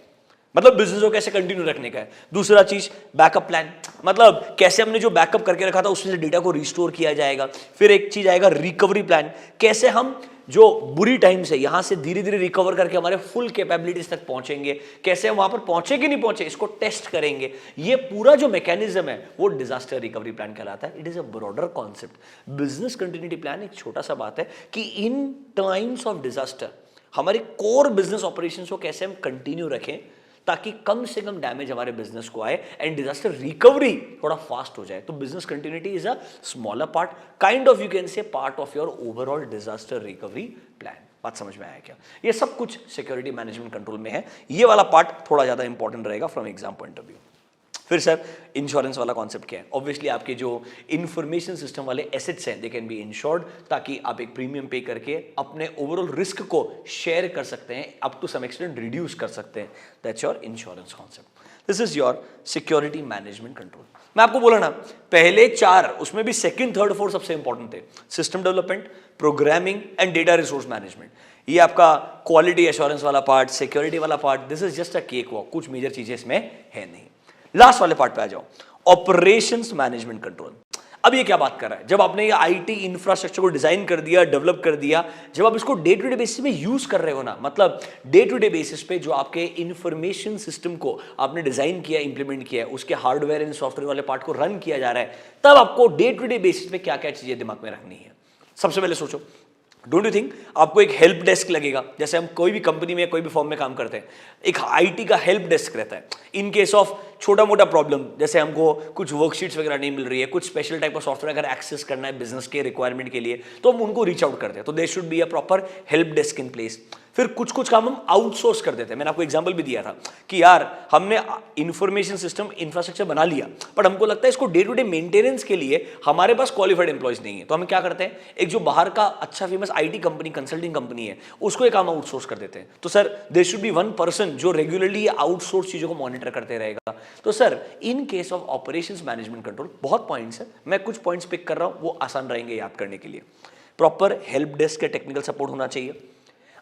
मतलब बिजनेस को कैसे कंटिन्यू रखने का है। दूसरा चीज बैकअप प्लान, मतलब कैसे हमने जो बैकअप करके रखा था उसमें से डेटा को रिस्टोर किया जाएगा। फिर एक चीज आएगा रिकवरी प्लान, कैसे हम जो बुरी टाइम से यहां से धीरे धीरे रिकवर करके हमारे फुल कैपेबिलिटीज तक पहुंचेंगे, कैसे हम वहां पर पहुंचे कि नहीं पहुंचे इसको टेस्ट करेंगे। ये पूरा जो मैकेनिज्म है वो डिजास्टर रिकवरी प्लान कहलाता है। It is a broader concept. Business continuity plan एक छोटा सा बात है कि इन टाइम्स ऑफ डिजास्टर हमारे कोर बिजनेस ऑपरेशंस को कैसे हम कंटिन्यू रखें ताकि कम से कम डैमेज हमारे बिजनेस को आए एंड डिजास्टर रिकवरी थोड़ा फास्ट हो जाए। तो business continuity is a smaller part, kind of you can say part of your overall disaster recovery plan. बात समझ में आया क्या? ये सब कुछ सिक्योरिटी मैनेजमेंट कंट्रोल में है। ये वाला पार्ट थोड़ा ज्यादा इंपॉर्टेंट रहेगा from exam point of view. फिर सर इंश्योरेंस वाला कॉन्सेप्ट क्या है? ऑब्वियसली आपके जो इंफॉर्मेशन सिस्टम वाले एसेट्स हैं दे कैन बी इंश्योर्ड, ताकि आप एक प्रीमियम पे करके अपने ओवरऑल रिस्क को शेयर कर सकते हैं, up to some extent reduce कर सकते हैं। That's your insurance concept. This is your security management control. मैं आपको बोला ना पहले 4, उसमें भी सेकंड, थर्ड, फोर्थ सबसे इंपॉर्टेंट थे। System development, programming and data resource management. ये आपका क्वालिटी एश्योरेंस वाला पार्ट, सिक्योरिटी वाला part, this is just a cake walk. कुछ मेजर चीजें इसमें है नहीं। लास्ट वाले पार्ट पे आ जाओ, ऑपरेशंस मैनेजमेंट कंट्रोल। अब ये क्या बात कर रहा है? जब आपने ये आईटी इंफ्रास्ट्रक्चर को डिजाइन कर दिया, डेवलप कर दिया, जब आप इसको डे टू डे बेसिस पे यूज कर रहे हो ना, मतलब डे टू डे बेसिस पे जो आपके इंफॉर्मेशन सिस्टम को आपने डिजाइन किया, इंप्लीमेंट किया है, उसके हार्डवेयर एंड सॉफ्टवेयर वाले पार्ट को रन किया जा रहा है, तब आपको डे टू डे बेसिस पे क्या क्या चीजें दिमाग में रखनी है। सबसे पहले सोचो, डोंट यू थिंक आपको एक हेल्प डेस्क लगेगा? जैसे हम कोई भी कंपनी में, कोई भी फॉर्म में काम करते हैं, एक आईटी का हेल्प डेस्क रहता है। इन केस ऑफ छोटा मोटा प्रॉब्लम, जैसे हमको कुछ वर्कशीट्स वगैरह नहीं मिल रही है, कुछ स्पेशल टाइप का सॉफ्टवेयर अगर एक्सेस करना है बिजनेस के रिक्वायरमेंट के लिए, तो हम उनको रीच आउट करते हैं। तो there should be a proper help desk in place. फिर कुछ कुछ काम हम आउटसोर्स कर देते हैं। मैंने आपको एग्जांपल भी दिया था कि यार हमने इंफॉर्मेशन सिस्टम इंफ्रास्ट्रक्चर बना लिया, बट हमको लगता है इसको डे टू डे मेंटेनेंस के लिए हमारे पास क्वालिफाइड एम्प्लॉयज नहीं है। तो हम क्या करते हैं, एक जो बाहर का अच्छा famous IT company, consulting company है, उसको एक काम आउटसोर्स कर देते हैं। तो sir there should be one person जो रेगुलरली आउटसोर्स चीजों को मॉनिटर करते रहेगा। तो sir in case of operations management control बहुत पॉइंट्स है, मैं कुछ पॉइंट्स पिक कर रहा हूं, वो आसान रहेंगे याद करने के लिए। प्रॉपर हेल्प डेस्क का टेक्निकल सपोर्ट होना चाहिए।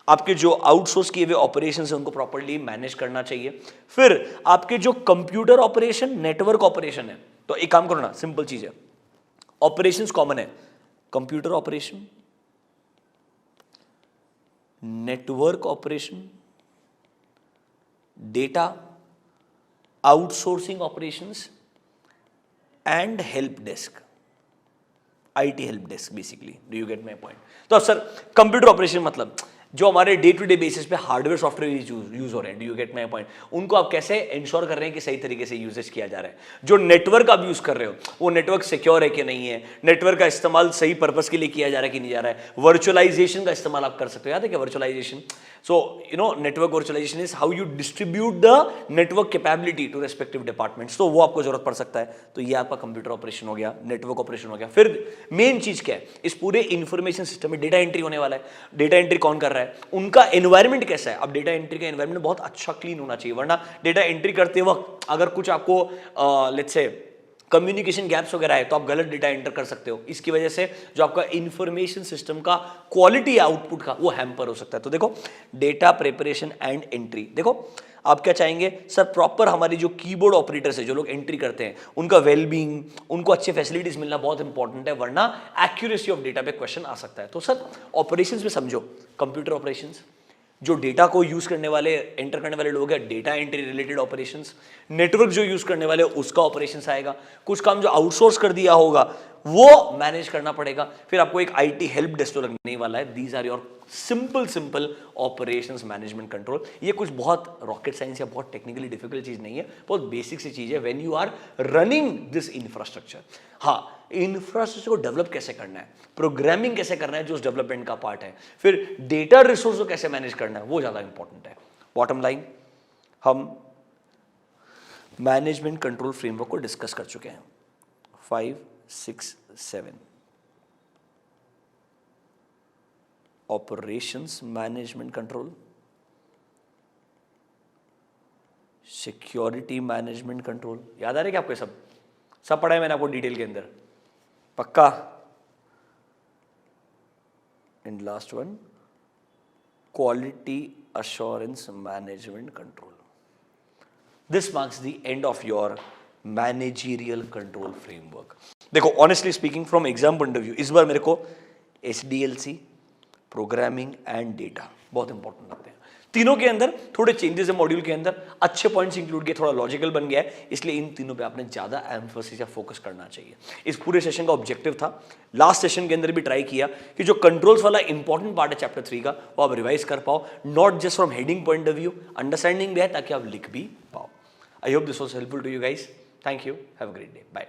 आपके जो आउटसोर्स किए हुए ऑपरेशंस हैं उनको प्रॉपर्ली मैनेज करना चाहिए। फिर आपके जो कंप्यूटर ऑपरेशन, नेटवर्क ऑपरेशन है, तो एक काम करो ना, सिंपल चीज है, ऑपरेशंस कॉमन है, computer operation, network operation, data outsourcing operations and help desk, IT help desk basically. Do you get my point? तो अब सर कंप्यूटर ऑपरेशन मतलब जो हमारे डे टू डे बेसिस पे हार्डवेयर सॉफ्टवेयर यूज हो रहे हैं, do you get my point, उनको आप कैसे इंश्योर कर रहे हैं कि सही तरीके से यूजेज किया जा रहा है। जो नेटवर्क आप यूज कर रहे हो वो नेटवर्क सिक्योर है कि नहीं है, नेटवर्क का इस्तेमाल सही पर्पस के लिए किया जा रहा है कि नहीं जा रहा है। वर्चुअलाइजेशन का इस्तेमाल आप कर सकते हो, याद है क्या virtualisation? So you know network virtualisation is how you distribute the network capability to respective departments, तो वो आपको जरूरत पड़ सकता है। तो ये आपका कंप्यूटर ऑपरेशन हो गया, नेटवर्क ऑपरेशन हो गया। फिर मेन चीज क्या है, इस पूरे इंफॉर्मेशन सिस्टम में डेटा एंट्री होने वाला है। डेटा एंट्री कौन कर रहा है, उनका एनवायरनमेंट कैसा है। अब डेटा एंट्री का एनवायरनमेंट बहुत अच्छा क्लीन होना चाहिए, वरना डेटा एंट्री करते वक्त अगर कुछ आपको लेट्स से कम्युनिकेशन गैप्स वगैरह है तो आप गलत डेटा एंटर कर सकते हो। इसकी वजह से जो आपका इंफॉर्मेशन सिस्टम का क्वालिटी आउटपुट का वो हैम्पर हो सकता है। तो देखो डेटा प्रिपरेशन एंड एंट्री, देखो आप क्या चाहेंगे सर, प्रॉपर हमारी जो कीबोर्ड ऑपरेटर्स है, जो लोग एंट्री करते हैं, उनका वेलबींग, उनको अच्छे फैसिलिटीज मिलना बहुत इंपॉर्टेंट है, वरना एक्यूरेसी ऑफ डेटा पे क्वेश्चन आ सकता है। तो सर ऑपरेशंस में समझो, कंप्यूटर ऑपरेशंस, जो डेटा को यूज करने वाले, एंटर करने वाले लोग हैं, data entry related operations, network जो यूज करने वाले उसका ऑपरेशंस आएगा, कुछ काम जो आउटसोर्स कर दिया होगा वो मैनेज करना पड़ेगा। फिर आपको एक आईटी हेल्प डेस्क लगने वाला है। These are your simple operations management control. ये कुछ बहुत रॉकेट साइंस या बहुत टेक्निकली डिफिकल्ट चीज नहीं है, बहुत बेसिक सी चीज है when you are running this infrastructure. हाँ, इंफ्रास्ट्रक्चर को डेवलप कैसे करना है, प्रोग्रामिंग कैसे करना है जो उस डेवलपमेंट का पार्ट है, फिर डेटा रिसोर्स को कैसे मैनेज करना है वो ज्यादा इंपॉर्टेंट है। बॉटम लाइन, हम मैनेजमेंट कंट्रोल फ्रेमवर्क को डिस्कस कर चुके हैं, 5, 6, 7। Operations management control, security management control, याद आ रहा है क्या आपको? सब पढ़ा है मैंने आपको डिटेल के अंदर, पक्का? And last one, quality assurance management control. This marks the end of your managerial control framework. देखो honestly speaking from exam point of view इस बार मेरे को SDLC, प्रोग्रामिंग एंड डेटा बहुत इंपॉर्टेंट लगते हैं। तीनों के अंदर थोड़े चेंजेस है मॉड्यूल के अंदर, अच्छे पॉइंट्स इंक्लूड किए, थोड़ा लॉजिकल बन गया है, इसलिए इन तीनों पे आपने ज्यादा एम्फोसिस या फोकस करना चाहिए। इस पूरे सेशन का ऑब्जेक्टिव था, लास्ट सेशन के अंदर भी ट्राई किया कि जो कंट्रोल्स वाला इंपॉर्टेंट पार्ट है चैप्टर 3 का वो आप रिवाइज कर पाओ, not just from heading point of view, understanding भी है ताकि आप लिख भी पाओ। I hope this was helpful to you guys. Thank you, have a great day, bye.